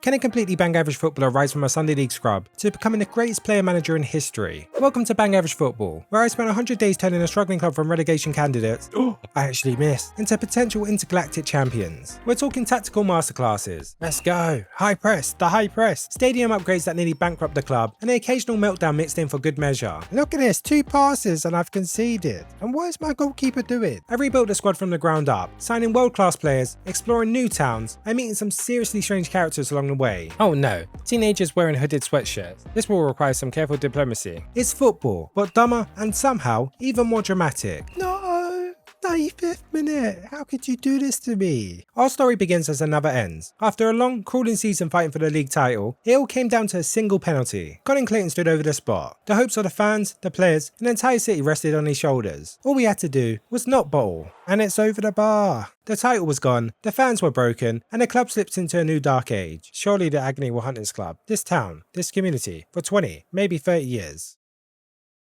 Can a completely bang average footballer rise from a Sunday League scrub to becoming the greatest player manager in history? Welcome to Bang Average Football, where I spent 100 days turning a struggling club from relegation candidates, I actually missed, into potential intergalactic champions. We're talking tactical masterclasses. Let's go. High press, the high press, stadium upgrades that nearly bankrupt the club, and the occasional meltdown mixed in for good measure. Look at this, 2 passes and I've conceded. And what is my goalkeeper doing? I rebuilt the squad from the ground up, signing world-class players, exploring new towns, and meeting some seriously strange characters along the way. Oh no, teenagers wearing hooded sweatshirts. This will require some careful diplomacy. It's football, but dumber and somehow even more dramatic. No, 95th minute, how could you do this to me? Our story begins as another ends. After a long, crawling season fighting for the league title, it all came down to a single penalty. Colin Clayton stood over the spot. The hopes of the fans, the players, and the entire city rested on his shoulders. All we had to do was not bowl, and it's over the bar. The title was gone, the fans were broken, and the club slipped into a new dark age. Surely the agony will hunt this club, this town, this community, for 20, maybe 30 years.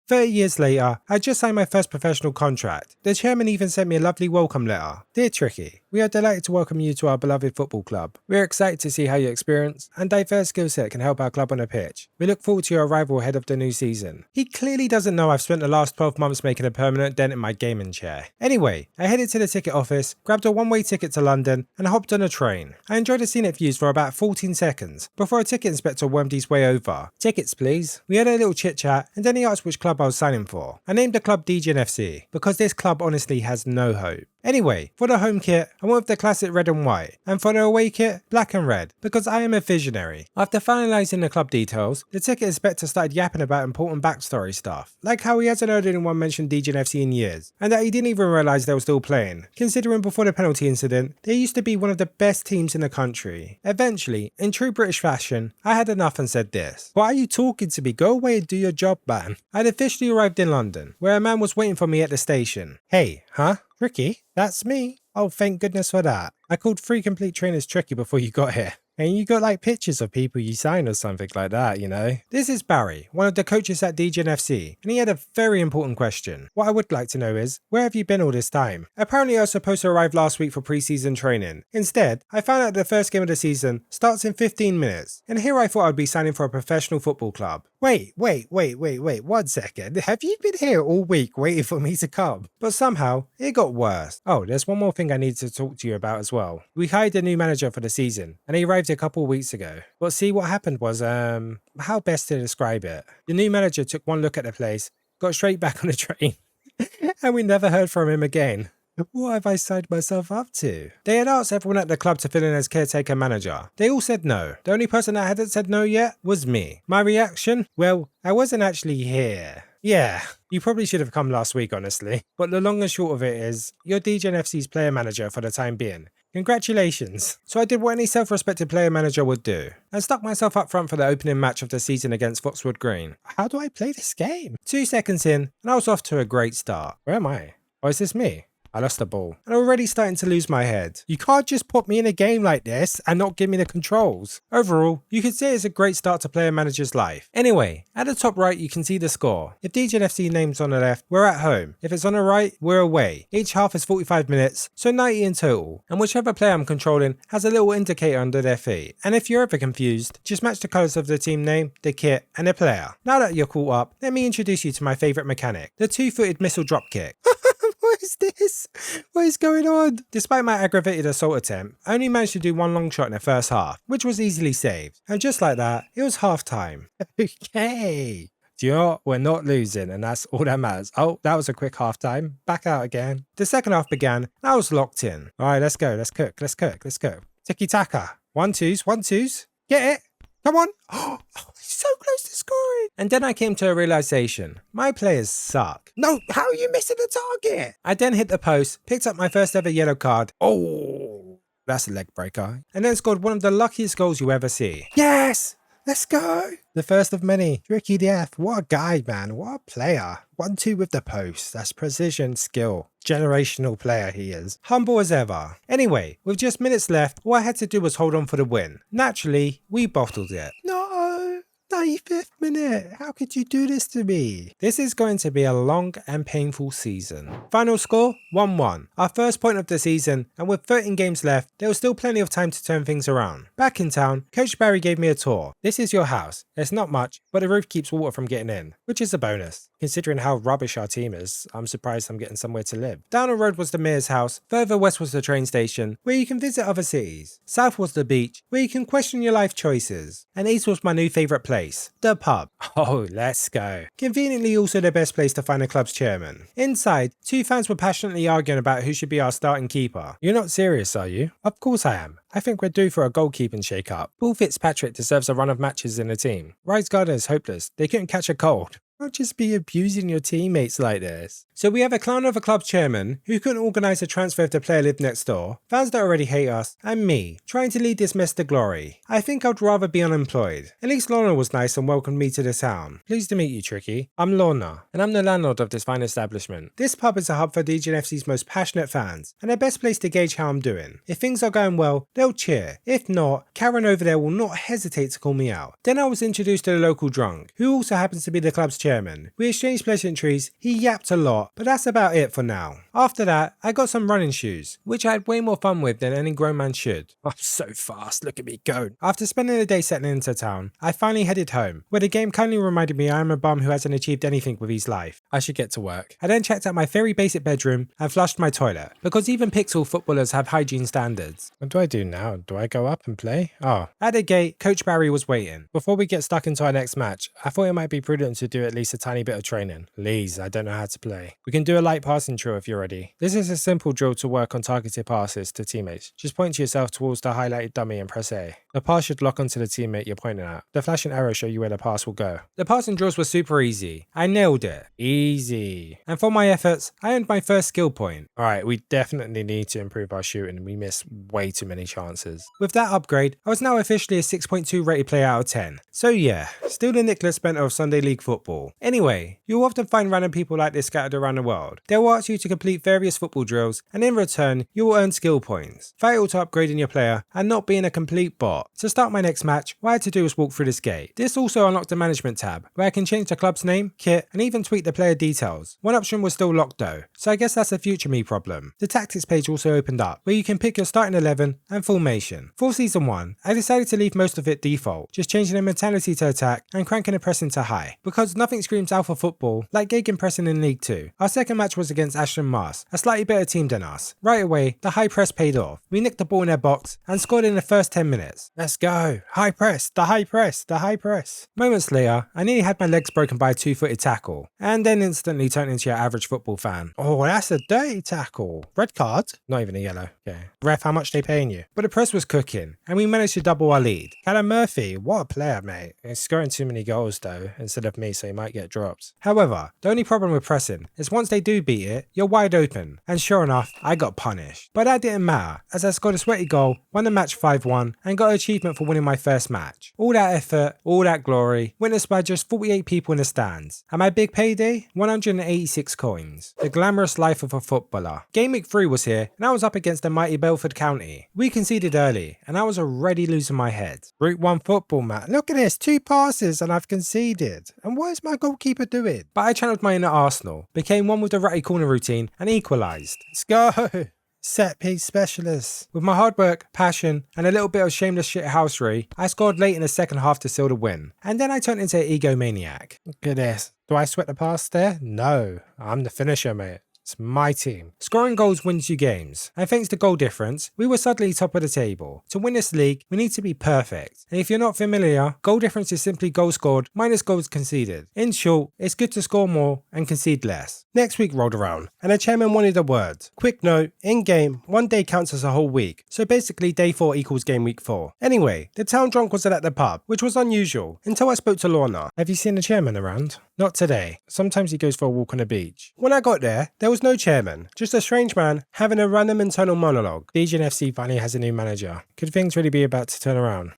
30 years later, I just signed my first professional contract. The chairman even sent me a lovely welcome letter. Dear Tricky, we are delighted to welcome you to our beloved football club. We are excited to see how your experience and diverse skill set can help our club on the pitch. We look forward to your arrival ahead of the new season. He clearly doesn't know I've spent the last 12 months making a permanent dent in my gaming chair. Anyway, I headed to the ticket office, grabbed a one-way ticket to London, and hopped on a train. I enjoyed the scenic views for about 14 seconds before a ticket inspector wormed his way over. Tickets please. We had a little chit chat and then he asked which club I was signing for. I named the club DGNFC because this club honestly has no hope. Anyway, for the home kit, I went with the classic red and white, and for the away kit, black and red, because I am a visionary. After finalising the club details, the ticket inspector started yapping about important backstory stuff, like how he hasn't heard anyone mention DGNFC in years, and that he didn't even realise they were still playing, considering before the penalty incident, they used to be one of the best teams in the country. Eventually, in true British fashion, I had enough and said this: "Why are you talking to me? Go away and do your job, man." I had officially arrived in London, where a man was waiting for me at the station. Hey, huh? Tricky? That's me. Oh, thank goodness for that. I called 3 complete trainers Tricky before you got here. And you got like pictures of people you signed or something like that, you know? This is Barry, one of the coaches at DGNFC, and he had a very important question. What I would like to know is, where have you been all this time? Apparently I was supposed to arrive last week for pre-season training. Instead, I found out the first game of the season starts in 15 minutes, and here I thought I'd be signing for a professional football club. Wait, 1 second. Have you been here all week waiting for me to come? But somehow, it got worse. Oh, there's one more thing I need to talk to you about as well. We hired a new manager for the season, and he arrived a couple weeks ago. But see, what happened was, how best to describe it? The new manager took one look at the place, got straight back on the train, and we never heard from him again. What have I signed myself up to? They had asked everyone at the club to fill in as caretaker manager. They all said no. The only person that hadn't said no yet was me. My reaction? Well, I wasn't actually here. Yeah, you probably should have come last week, honestly. But the long and short of it is, you're DGNFC's player manager for the time being. Congratulations. So I did what any self-respected player manager would do, and stuck myself up front for the opening match of the season against Foxwood Green. How do I play this game? 2 seconds in, and I was off to a great start. Where am I? Or is this me? I lost the ball, and already starting to lose my head. You can't just put me in a game like this and not give me the controls. Overall, you could say it's a great start to player manager's life. Anyway, at the top right you can see the score. If DGNFC name's on the left, we're at home. If it's on the right, we're away. Each half is 45 minutes, so 90 in total, and whichever player I'm controlling has a little indicator under their feet. And if you're ever confused, just match the colours of the team name, the kit, and the player. Now that you're caught up, let me introduce you to my favourite mechanic, the 2-footed missile drop kick. What is this? What is going on? Despite my aggravated assault attempt, I only managed to do one long shot in the first half, which was easily saved. And just like that, it was half time. Okay. Do you know what? We're not losing, and that's all that matters. Oh, that was a quick half time. Back out again. The second half began, and I was locked in. Alright, let's go. Let's cook. Tiki-taka. 1-2s. Get it. Come on. Oh, he's so close to scoring. And then I came to a realization. My players suck. No, how are you missing the target? I then hit the post, picked up my first ever yellow card. Oh, that's a leg breaker. And then scored one of the luckiest goals you ever see. Yes! Let's go. The first of many. TrickyyDF. What a guy, man. What a player. 1-2 with the post. That's precision, skill. Generational player he is. Humble as ever. Anyway, with just minutes left, all I had to do was hold on for the win. Naturally, we bottled it. No. 95th minute. How could you do this to me? This is going to be a long and painful season. Final score 1-1. Our first point of the season, and with 13 games left, there was still plenty of time to turn things around. Back in town, Coach Barry gave me a tour. This is your house. It's not much, but the roof keeps water from getting in, which is a bonus. Considering how rubbish our team is, I'm surprised I'm getting somewhere to live. Down the road was the mayor's house, further west was the train station, where you can visit other cities. South was the beach, where you can question your life choices. And east was my new favourite place, the pub. Oh, let's go. Conveniently also the best place to find a club's chairman. Inside, two fans were passionately arguing about who should be our starting keeper. You're not serious, are you? Of course I am. I think we're due for a goalkeeping shake-up. Paul Fitzpatrick deserves a run of matches in the team. Rise Garden is hopeless. They couldn't catch a cold. Don't just be abusing your teammates like this. So we have a clown of a club chairman who couldn't organise a transfer if the player lived next door, fans that already hate us, and me, trying to lead this mess to glory. I think I'd rather be unemployed. At least Lorna was nice and welcomed me to the town. Pleased to meet you, Tricky. I'm Lorna, and I'm the landlord of this fine establishment. This pub is a hub for DGNFC's most passionate fans, and the best place to gauge how I'm doing. If things are going well, they'll cheer. If not, Karen over there will not hesitate to call me out. Then I was introduced to the local drunk, who also happens to be the club's chairman. We exchanged pleasantries, he yapped a lot, but that's about it for now. After that, I got some running shoes, which I had way more fun with than any grown man should. I'm so fast, look at me go. After spending the day settling into town, I finally headed home, where the game kindly reminded me I am a bum who hasn't achieved anything with his life. I should get to work. I then checked out my very basic bedroom and flushed my toilet, because even pixel footballers have hygiene standards. What do I do now? Do I go up and play? Oh. At the gate, Coach Barry was waiting. Before we get stuck into our next match, I thought it might be prudent to do at least a tiny bit of training. Please, I don't know how to play. We can do a light passing drill if you're ready. This is a simple drill to work on targeted passes to teammates. Just point yourself towards the highlighted dummy and press A. The pass should lock onto the teammate you're pointing at. The flashing arrow show you where the pass will go. The passing drills were super easy. I nailed it. Easy. And for my efforts, I earned my first skill point. Alright, we definitely need to improve our shooting. We miss way too many chances. With that upgrade, I was now officially a 6.2 rated player out of 10. So yeah, still the Nicholas Benter of Sunday League football. Anyway, you'll often find random people like this scattered around the world. They will ask you to complete various football drills, and in return, you will earn skill points, vital to upgrading your player and not being a complete bot. To start my next match, what I had to do was walk through this gate. This also unlocked the management tab, where I can change the club's name, kit, and even tweak the player details. One option was still locked though, so I guess that's a future me problem. The tactics page also opened up, where you can pick your starting 11 and formation. For season 1, I decided to leave most of it default, just changing the mentality to attack and cranking the pressing to high, because nothing screams alpha football like gegenpressing in League 2. Our second match was against Ashton Mars, a slightly better team than us. Right away, the high press paid off. We nicked the ball in their box and scored in the first 10 minutes. Let's go. High press, the high press, the high press. Moments later, I nearly had my legs broken by a 2-footed tackle, and then instantly turned into your average football fan. Oh, that's a dirty tackle. Red card? Not even a yellow. Okay. Ref, how much they paying you? But the press was cooking, and we managed to double our lead. Callum Murphy, what a player, mate. He's scoring too many goals though, instead of me, so he might get dropped. However, the only problem with pressing is once they do beat it, you're wide open. And sure enough, I got punished. But that didn't matter, as I scored a sweaty goal, won the match 5-1, and got an achievement for winning my first match. All that effort, all that glory, witnessed by just 48 people in the stands. And my big payday? 186 coins. The glamorous life of a footballer. Game week 3 was here, and I was up against the mighty Belford County. We conceded early, and I was already losing my head. Route 1 football, Matt. Look at this, 2 passes and I've conceded. And what is my goalkeeper doing? But I channeled my inner Arsenal, became one with the ratty corner routine, and equalised. Let's go! Set piece specialist. With my hard work, passion, and a little bit of shameless shithousery, I scored late in the second half to seal the win. And then I turned into an egomaniac. Look at this. Do I sweat the pass there? No. I'm the finisher, mate. It's my team. Scoring goals wins you games, and thanks to goal difference, we were suddenly top of the table. To win this league, we need to be perfect. And if you're not familiar, goal difference is simply goals scored minus goals conceded. In short, it's good to score more and concede less. Next week rolled around, and the chairman wanted a word. Quick note, in game, one day counts as a whole week, so basically day 4 equals game week 4. Anyway, the town drunk was at the pub, which was unusual, until I spoke to Lorna. Have you seen the chairman around? Not today. Sometimes he goes for a walk on the beach. When I got there was no chairman, just a strange man having a random internal monologue. DGNFC finally has a new manager. Could things really be about to turn around?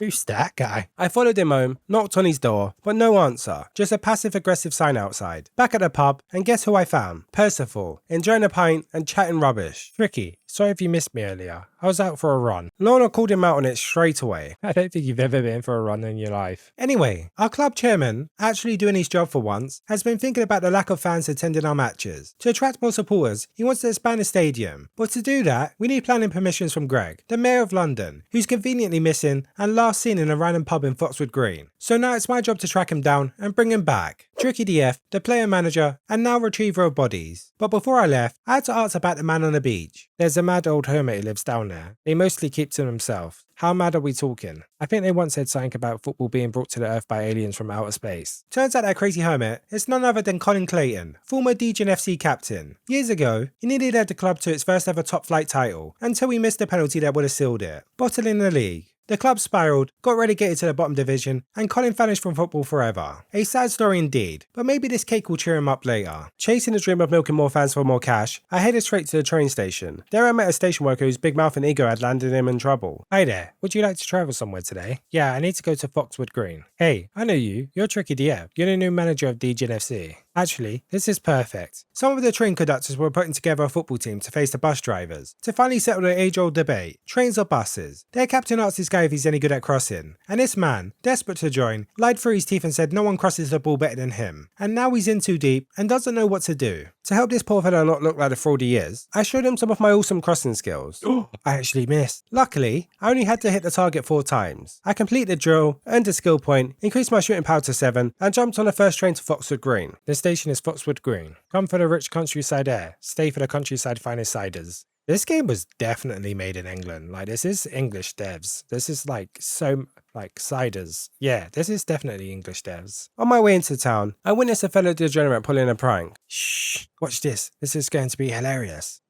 Who's that guy? I followed him home, knocked on his door, but no answer. Just a passive-aggressive sign outside. Back at the pub, and guess who I found? Percival, enjoying a pint and chatting rubbish. Tricky, sorry if you missed me earlier. I was out for a run. Lorna called him out on it straight away. I don't think you've ever been for a run in your life. Anyway, our club chairman, actually doing his job for once, has been thinking about the lack of fans attending our matches. To attract more supporters, he wants to expand the stadium. But to do that, we need planning permissions from Greg, the Mayor of London, who's conveniently missing and last seen in a random pub in Foxwood Green. So now it's my job to track him down and bring him back. TrickyyDF, the player manager, and now retriever of bodies. But before I left, I had to ask about the man on the beach. There's a mad old hermit who lives down there. He mostly keeps to himself. How mad are we talking? I think they once said something about football being brought to the earth by aliens from outer space. Turns out that crazy hermit is none other than Colin Clayton, former DGNFC captain. Years ago, he nearly led the club to its first ever top flight title, until he missed the penalty that would have sealed it, bottling the league. The club spiraled, got relegated to the bottom division, and Colin vanished from football forever. A sad story indeed, but maybe this cake will cheer him up later. Chasing the dream of milking more fans for more cash, I headed straight to the train station. There I met a station worker whose big mouth and ego had landed him in trouble. Hi there, would you like to travel somewhere today? Yeah, I need to go to Foxwood Green. Hey, I know you, you're TrickyyDF. You're the new manager of DGNFC. Actually, this is perfect. Some of the train conductors were putting together a football team to face the bus drivers, to finally settle the age-old debate, trains or buses. Their captain asked this guy if he's any good at crossing, and this man, desperate to join, lied through his teeth and said no one crosses the ball better than him, and now he's in too deep and doesn't know what to do. To help this poor fellow not look like the fraud he is, I showed him some of my awesome crossing skills. I actually missed. Luckily, I only had to hit the target 4 times. I completed the drill, earned a skill point, increased my shooting power to 7, and jumped on the first train to Foxwood Green. The station is Foxwood Green. Come for the rich countryside air, stay for the countryside finest ciders. This game was definitely made in England. Like, this is English devs. This is like ciders. Yeah, this is definitely English devs. On my way into town, I witnessed a fellow degenerate pulling a prank. Shh, watch this. This is going to be hilarious.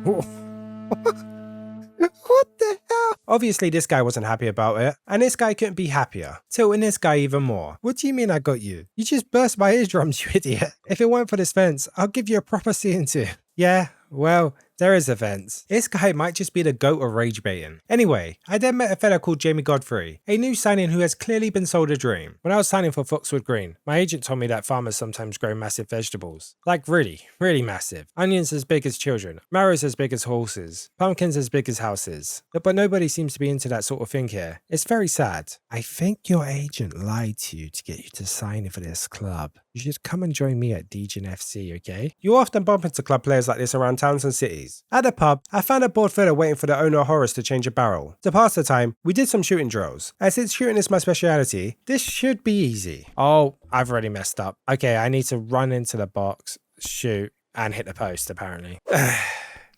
What the hell? Obviously, this guy wasn't happy about it, and this guy couldn't be happier, tilting this guy even more. What do you mean I got you? You just burst my eardrums, you idiot. If it weren't for this fence, I'll give you a proper CNC. Yeah, well, there is a fence. This guy might just be the goat of rage baiting. Anyway, I then met a fella called Jamie Godfrey, a new signing who has clearly been sold a dream. When I was signing for Foxwood Green, my agent told me that farmers sometimes grow massive vegetables. Like really, really massive. Onions as big as children, marrows as big as horses, pumpkins as big as houses. But nobody seems to be into that sort of thing here. It's very sad. I think your agent lied to you to get you to sign in for this club. You should come and join me at DGNFC, okay? You often bump into club players like this around towns and cities. At the pub, I found a bored fella waiting for the owner of Horace to change a barrel. To pass the time, we did some shooting drills. And since shooting is my speciality, this should be easy. Oh, I've already messed up. Okay, I need to run into the box, shoot, and hit the post, apparently.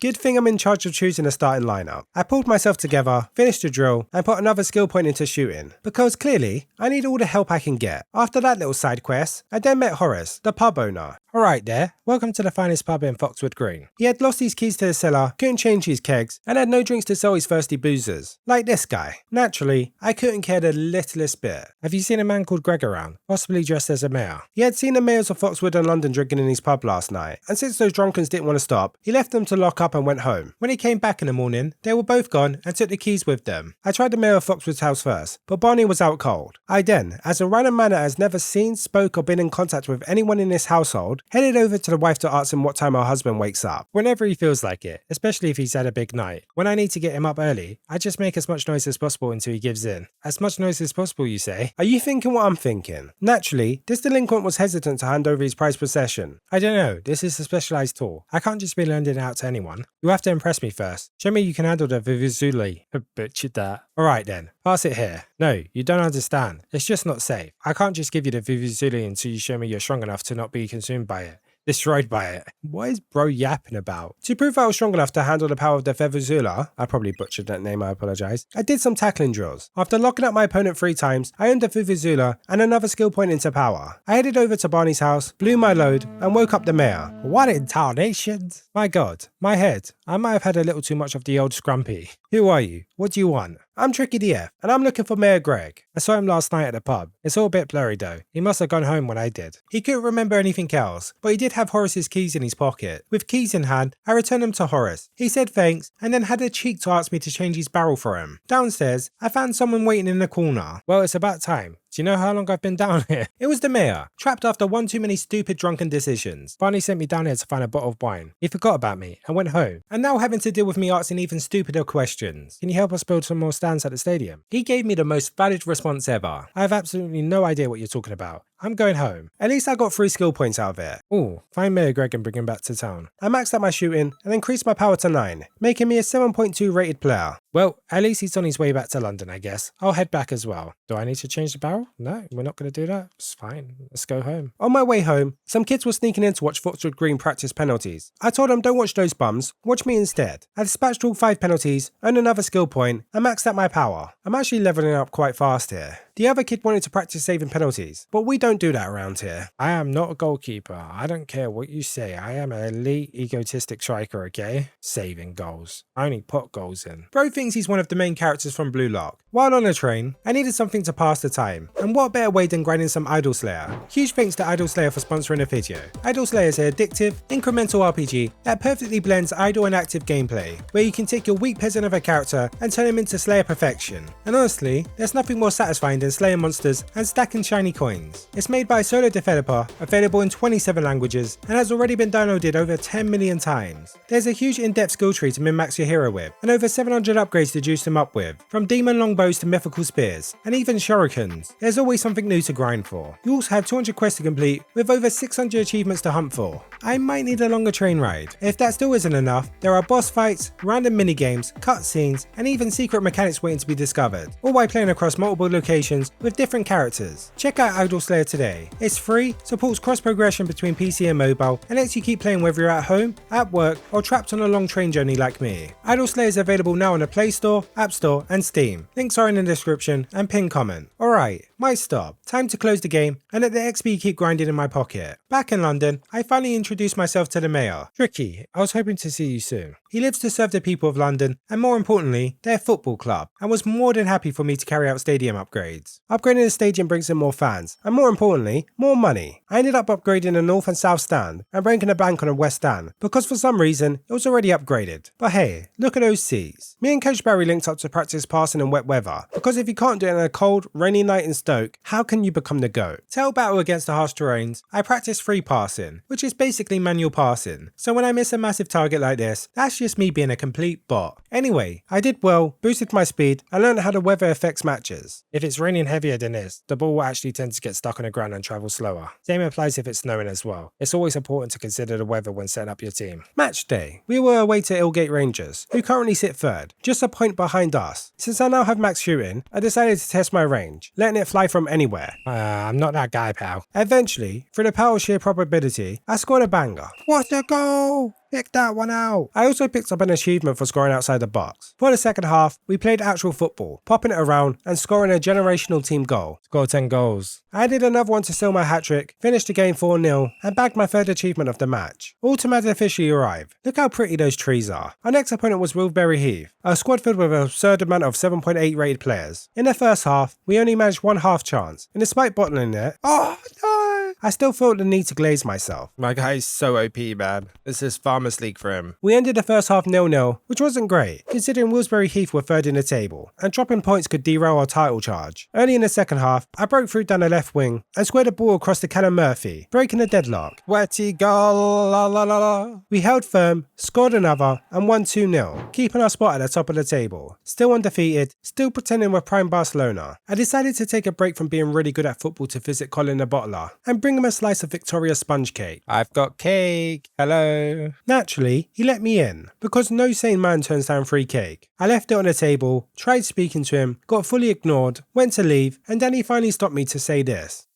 Good thing I'm in charge of choosing a starting lineup. I pulled myself together, finished the drill, and put another skill point into shooting. Because clearly, I need all the help I can get. After that little side quest, I then met Horace, the pub owner. Alright there, welcome to the finest pub in Foxwood Green. He had lost his keys to the cellar, couldn't change his kegs, and had no drinks to sell his thirsty boozers. Like this guy. Naturally, I couldn't care the littlest bit. Have you seen a man called Greg around? Possibly dressed as a mayor. He had seen the mayors of Foxwood and London drinking in his pub last night, and since those drunkards didn't want to stop, he left them to lock up and went home. When he came back in the morning, they were both gone and took the keys with them. I tried the mayor of Foxwood's house first, but Barney was out cold. I then, as a random man that has never seen, spoke or been in contact with anyone in this household, headed over to the wife to ask him what time her husband wakes up. Whenever he feels like it, especially if he's had a big night. When I need to get him up early, I just make as much noise as possible until he gives in. As much noise as possible, you say? Are you thinking what I'm thinking? Naturally, this delinquent was hesitant to hand over his prized possession. I don't know, this is a specialized tool. I can't just be lending it out to anyone. You have to impress me first. Show me you can handle the Vivuzuli. Butchered that. Alright then, pass it here. No, you don't understand. It's just not safe. I can't just give you the Vivuzuli until you show me you're strong enough to not be consumed by it. Destroyed by it. What is bro yapping about? To prove I was strong enough to handle the power of the Vuvuzela, I probably butchered that name, I apologise, I did some tackling drills. After locking up my opponent 3 times, I earned the Vuvuzela and another skill point into power. I headed over to Barney's house, blew my load, and woke up the mayor. What in tarnations? My god, my head. I might have had a little too much of the old scrumpy. Who are you? What do you want? I'm TrickyyDF, and I'm looking for Mayor Greg. I saw him last night at the pub. It's all a bit blurry though. He must have gone home when I did. He couldn't remember anything else, but he did have Horace's keys in his pocket. With keys in hand, I returned them to Horace. He said thanks, and then had the cheek to ask me to change his barrel for him. Downstairs, I found someone waiting in the corner. Well, it's about time. Do you know how long I've been down here? It was the mayor, trapped after one too many stupid drunken decisions. Finally sent me down here to find a bottle of wine. He forgot about me and went home. And now having to deal with me asking even stupider questions. Can you help us build some more stands at the stadium? He gave me the most valid response ever. I have absolutely no idea what you're talking about. I'm going home. At least I got 3 skill points out of it. Ooh, find Mayor Greg and bring him back to town. I maxed out my shooting and increased my power to 9, making me a 7.2 rated player. Well, at least he's on his way back to London, I guess. I'll head back as well. Do I need to change the barrel? No, we're not going to do that. It's fine. Let's go home. On my way home, some kids were sneaking in to watch Foxwood Green practice penalties. I told them don't watch those bums, watch me instead. I dispatched all 5 penalties, earned another skill point, and maxed out my power. I'm actually leveling up quite fast here. The other kid wanted to practice saving penalties, but we don't do that around here. I am not a goalkeeper. I don't care what you say. I am an elite, egotistic striker, okay? Saving goals. I only put goals in. Bro thinks he's one of the main characters from Blue Lock. While on a train, I needed something to pass the time, and what better way than grinding some Idol Slayer? Huge thanks to Idol Slayer for sponsoring the video. Idol Slayer is an addictive, incremental RPG that perfectly blends idle and active gameplay, where you can take your weak peasant of a character and turn him into Slayer perfection. And honestly, there's nothing more satisfying than slaying monsters and stacking shiny coins. It's made by a solo developer, available in 27 languages, and has already been downloaded over 10 million times. There's a huge in-depth skill tree to min-max your hero with, and over 700 upgrades to juice them up with, from demon longbows to mythical spears, and even shurikens. There's always something new to grind for. You also have 200 quests to complete, with over 600 achievements to hunt for. I might need a longer train ride. If that still isn't enough, there are boss fights, random minigames, cutscenes, and even secret mechanics waiting to be discovered, all by playing across multiple locations with different characters. Check out Idol Slayer today. It's free, supports cross progression between PC and mobile, and lets you keep playing whether you're at home, at work, or trapped on a long train journey like me. Idol Slayer is available now on the Play Store, App Store, and Steam. Links are in the description and pinned comment. Alright, might stop. Time to close the game and let the XP keep grinding in my pocket. Back in London, I finally introduced myself to the mayor. Tricky, I was hoping to see you soon. He lives to serve the people of London, and more importantly, their football club, and was more than happy for me to carry out stadium upgrades. Upgrading the stadium brings in more fans, and more importantly, more money. I ended up upgrading the north and south stand, and breaking a bank on the west stand, because for some reason, it was already upgraded. But hey, look at those seats. Me and Coach Barry linked up to practice passing in wet weather, because if you can't do it on a cold, rainy night in Stoke, how can you become the GOAT? To help battle against the harsh terrains, I practice free passing, which is basically manual passing. So when I miss a massive target like this, that's just me being a complete bot. Anyway, I did well, boosted my speed, and learned how the weather affects matches. If it's raining heavier than this, the ball will actually tend to get stuck on the ground and travel slower. Same applies if it's snowing as well. It's always important to consider the weather when setting up your team. Match day. We were away to Ilgate Rangers, who currently sit 3rd, just a point behind us. Since I now have max shooting, I decided to test my range, letting it fly from anywhere. I'm not that guy, pal. Eventually, through the power of sheer probability, I scored a banger. What a goal! Pick that one out. I also picked up an achievement for scoring outside the box. For the second half, we played actual football, popping it around and scoring a generational team goal. Scored 10 goals. I did another one to seal my hat-trick, finished the game 4-0, and bagged my 3rd achievement of the match. Autumn officially arrived. Look how pretty those trees are. Our next opponent was Wilbury Heath, a squad filled with an absurd amount of 7.8 rated players. In the first half, we only managed one half chance, and despite bottling it, oh no! I still felt the need to glaze myself. My guy's so OP, man. This is Farmers League for him. We ended the first half 0-0, which wasn't great, considering Wilbury Heath were 3rd in the table, and dropping points could derail our title charge. Early in the second half, I broke through down the left wing and squared a ball across to Callum Murphy, breaking the deadlock. Wetty goal, la la la la. We held firm, scored another, and won 2-0, keeping our spot at the top of the table. Still undefeated, still pretending we're prime Barcelona. I decided to take a break from being really good at football to visit Colin the bottler, and bring him a slice of Victoria sponge cake. I've got cake, hello. Naturally, he let me in, because no sane man turns down free cake. I left it on the table, tried speaking to him, got fully ignored, went to leave, and then he finally stopped me to say this.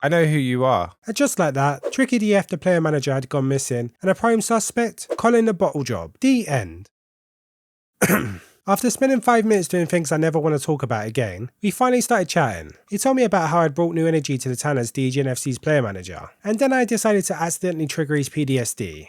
I know who you are. And just like that, TrickyyDF, the player manager, had gone missing, and a prime suspect, Colin the bottle job. The end. After spending 5 minutes doing things I never want to talk about again, we finally started chatting. He told me about how I'd brought new energy to the town as DGNFC's player manager, and then I decided to accidentally trigger his PTSD.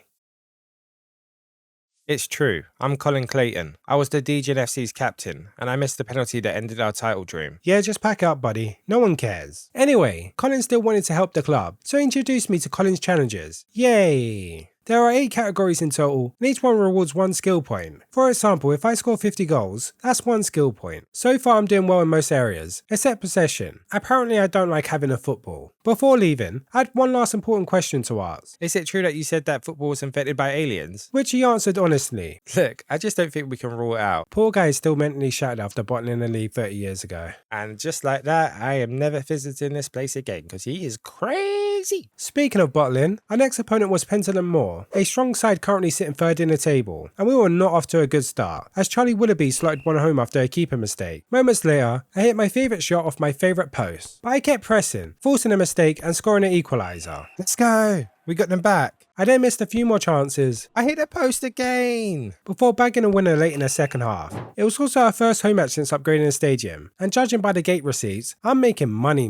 It's true, I'm Colin Clayton. I was the DGNFC's captain, and I missed the penalty that ended our title dream. Yeah, just pack up, buddy. No one cares. Anyway, Colin still wanted to help the club, so he introduced me to Colin's challenges. Yay! There are 8 categories in total, and each one rewards 1 skill point. For example, if I score 50 goals, that's 1 skill point. So far I'm doing well in most areas, except possession. Apparently I don't like having a football. Before leaving, I had one last important question to ask. Is it true that you said that football was infected by aliens? Which he answered honestly. Look, I just don't think we can rule it out. Poor guy is still mentally shattered after bottling the league 30 years ago. And just like that, I am never visiting this place again because he is crazy. Speaking of bottling, our next opponent was Pendleton Moore, a strong side currently sitting third in the table, and we were not off to a good start, as Charlie Willoughby slotted one home after a keeper mistake. Moments later, I hit my favourite shot off my favourite post, but I kept pressing, forcing a mistake and scoring an equaliser. Let's go. We got them back. I then missed a few more chances. I hit the post again. Before bagging a winner late in the second half. It was also our first home match since upgrading the stadium, and judging by the gate receipts, I'm making money.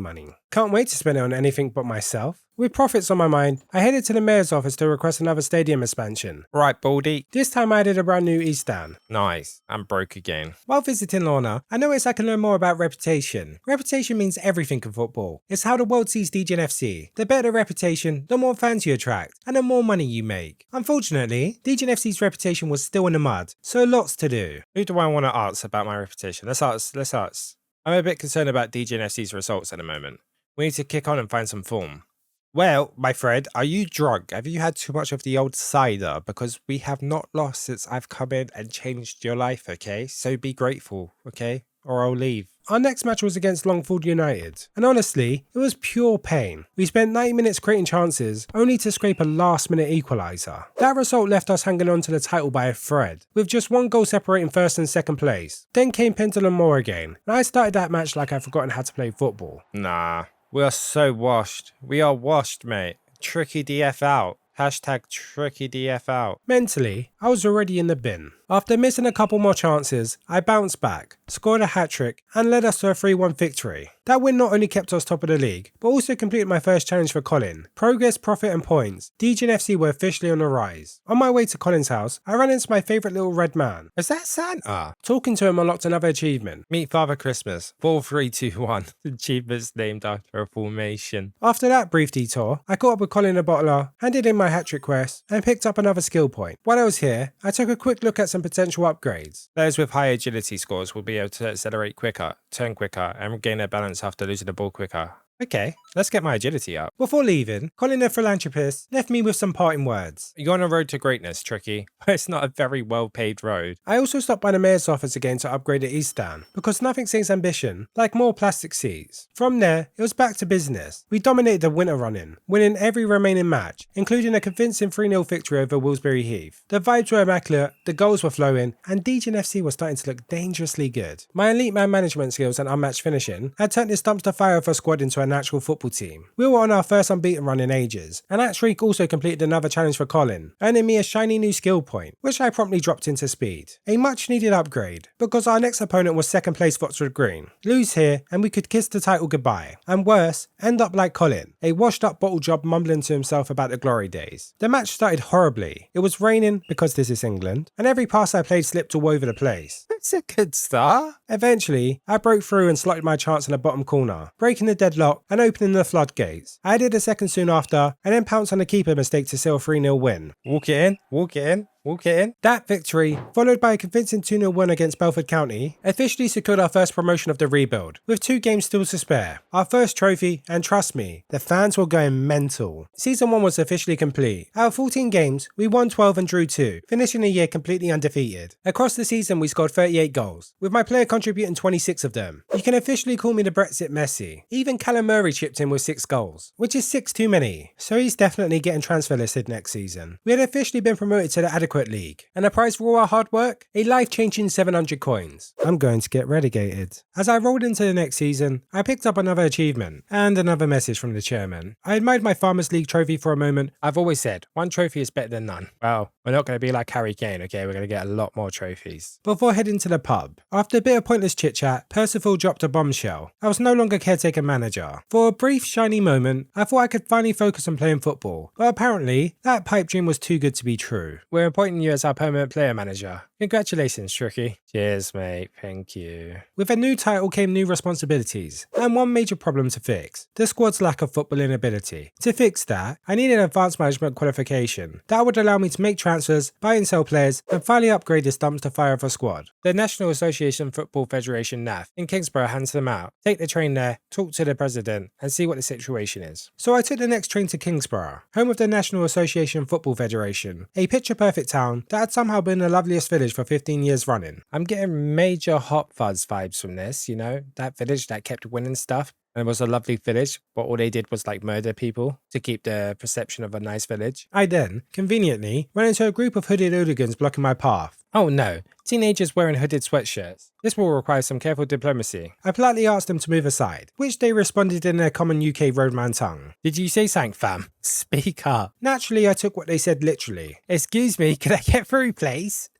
Can't wait to spend it on anything but myself. With profits on my mind, I headed to the mayor's office to request another stadium expansion. Right, Baldy. This time I added a brand new East Stand. Nice. I'm broke again. While visiting Lorna, I noticed I can learn more about reputation. Reputation means everything in football. It's how the world sees DGNFC. The better the reputation, the more fans you attract, and the more money you make. Unfortunately, DGNFC's reputation was still in the mud, so lots to do. Who do I want to ask about my reputation? Let's ask. I'm a bit concerned about DGNFC's results at the moment. We need to kick on and find some form. Well, my friend, are you drunk? Have you had too much of the old cider? Because we have not lost since I've come in and changed your life, okay? So be grateful, okay? Or I'll leave. Our next match was against Longford United, and honestly, it was pure pain. We spent 90 minutes creating chances, only to scrape a last-minute equaliser. That result left us hanging on to the title by a thread, with just 1 goal separating first and second place. Then came Pendleton Moore again, and I started that match like I'd forgotten how to play football. Nah, we are so washed. We are washed, mate. TrickyyDF out. Hashtag TrickyyDF out. Mentally, I was already in the bin. After missing a couple more chances, I bounced back, scored a hat-trick, and led us to a 3-1 victory. That win not only kept us top of the league, but also completed my first challenge for Colin. Progress, profit and points. DGNFC were officially on the rise. On my way to Colin's house, I ran into my favourite little red man. Is that Santa? Talking to him unlocked another achievement. Meet Father Christmas. 4321. Achievements named after a formation. After that brief detour, I caught up with Colin the bottler, handed in my hat-trick quest, and picked up another skill point. While I was here, I took a quick look at some potential upgrades. Those with high agility scores will be able to accelerate quicker, turn quicker, and regain their balance after losing the ball quicker. Okay, let's get my agility up. Before leaving, Colin the philanthropist left me with some parting words. You're on a road to greatness, Tricky, but it's not a very well-paved road. I also stopped by the mayor's office again to upgrade the East Stand, because nothing sings ambition like more plastic seats. From there, it was back to business. We dominated the winter run-in, winning every remaining match, including a convincing 3-0 victory over Willsbury Heath. The vibes were immaculate, the goals were flowing, and DGNFC was starting to look dangerously good. My elite man management skills and unmatched finishing had turned this dumpster fire of a squad into an actual football team. We were on our first unbeaten run in ages, and that streak also completed another challenge for Colin, earning me a shiny new skill point, which I promptly dropped into speed. A much needed upgrade, because our next opponent was second place Foxwood Green. Lose here, and we could kiss the title goodbye, and worse, end up like Colin, a washed up bottle job mumbling to himself about the glory days. The match started horribly. It was raining, because this is England, and every pass I played slipped all over the place. It's a good start. Eventually, I broke through and slotted my chance in the bottom corner, breaking the deadlock and opening the floodgates. I added a second soon after, and then pounced on the keeper mistake to seal a 3-0 win. Walk it in, walk it in. That victory, followed by a convincing 2-0 win against Belford County, officially secured our first promotion of the rebuild, with 2 games still to spare. Our first trophy, and trust me, the fans were going mental. Season 1 was officially complete. Out of 14 games, we won 12 and drew 2, finishing the year completely undefeated. Across the season, we scored 38 goals, with my player contributing 26 of them. You can officially call me the Brexit Messi. Even Callum Murray chipped in with 6 goals, which is 6 too many, so he's definitely getting transfer listed next season. We had officially been promoted to the Adequate League, and the prize for all our hard work? A life-changing 700 coins. I'm going to get relegated. As I rolled into the next season, I picked up another achievement, and another message from the chairman. I admired my Farmers League trophy for a moment. I've always said, one trophy is better than none. Well, we're not going to be like Harry Kane, okay? We're going to get a lot more trophies. Before heading to the pub, after a bit of pointless chit-chat, Percival dropped a bombshell. I was no longer caretaker manager. For a brief, shiny moment, I thought I could finally focus on playing football, but apparently, that pipe dream was too good to be true. We're in appointing you as our permanent player manager. Congratulations, Tricky. Cheers, mate. Thank you. With a new title came new responsibilities, and one major problem to fix: the squad's lack of footballing ability. To fix that, I needed advanced management qualification that would allow me to make transfers, buy and sell players, and finally upgrade this dumpster fire of a squad. The National Association Football Federation NAF in Kingsborough hands them out. Take the train there, talk to the president, and see what the situation is. So I took the next train to Kingsborough, home of the National Association Football Federation, a picture-perfect town that had somehow been the loveliest village for 15 years running. I'm getting major Hot Fuzz vibes from this, you know, that village that kept winning stuff. And it was a lovely village, but all they did was like murder people to keep the perception of a nice village. I then, conveniently, ran into a group of hooded hooligans blocking my path. Oh no, teenagers wearing hooded sweatshirts. This will require some careful diplomacy. I politely asked them to move aside, which they responded in their common UK roadman tongue. Did you say sank, fam? Speak up. Naturally, I took what they said literally. Excuse me, can I get through, please?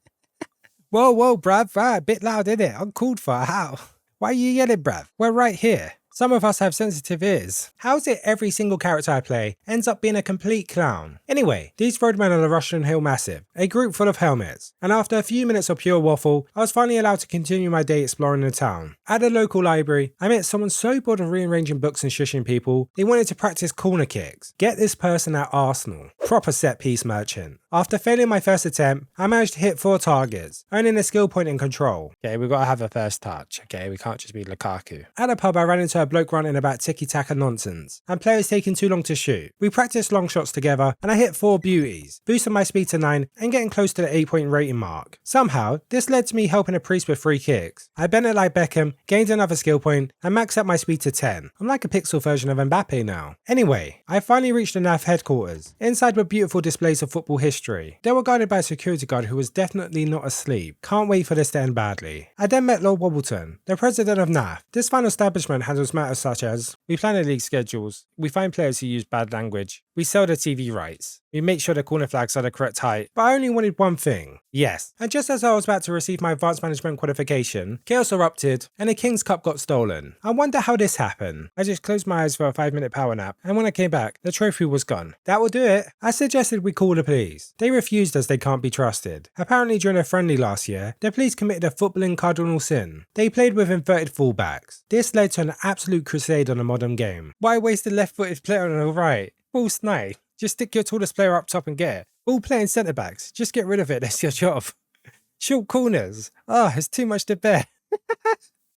Whoa, bruv, a bit loud, innit? Uncalled for, how? Why are you yelling, bruv? We're right here. Some of us have sensitive ears. How's it every single character I play ends up being a complete clown? Anyway, these roadmen are the Russian Hill Massive, a group full of helmets, and after a few minutes of pure waffle, I was finally allowed to continue my day exploring the town. At the local library, I met someone so bored of rearranging books and shushing people, they wanted to practice corner kicks. Get this person at Arsenal. Proper set piece merchant. After failing my first attempt, I managed to hit 4 targets, earning a skill point in control. Okay, we've got to have a first touch, okay? We can't just be Lukaku. At a pub, I ran into a bloke ranting about tiki-taka nonsense, and players taking too long to shoot. We practiced long shots together, and I hit 4 beauties, boosting my speed to 9 and getting close to the 8-point rating mark. Somehow, this led to me helping a priest with free kicks. I bent it like Beckham, gained another skill point, and maxed out my speed to 10. I'm like a pixel version of Mbappe now. Anyway, I finally reached the NAF headquarters. Inside were beautiful displays of football history. They were guarded by a security guard who was definitely not asleep. Can't wait for this to end badly. I then met Lord Wobbleton, the president of NAF. This fine establishment handles matters such as: we plan the league schedules, we find players who use bad language, we sell the TV rights, we make sure the corner flags are the correct height. But I only wanted one thing. Yes. And just as I was about to receive my advanced management qualification, chaos erupted and the King's Cup got stolen. I wonder how this happened. I just closed my eyes for a 5-minute power nap, and when I came back, the trophy was gone. That will do it. I suggested we call the police. They refused as they can't be trusted. Apparently during a friendly last year, the police committed a footballing cardinal sin. They played with inverted fullbacks. This led to an absolute crusade on a modern game. Why waste a left-footed player on the right? Full snipe. Just stick your tallest player up top and get it. All playing centre backs. Just get rid of it. That's your job. Short corners. It's too much to bear.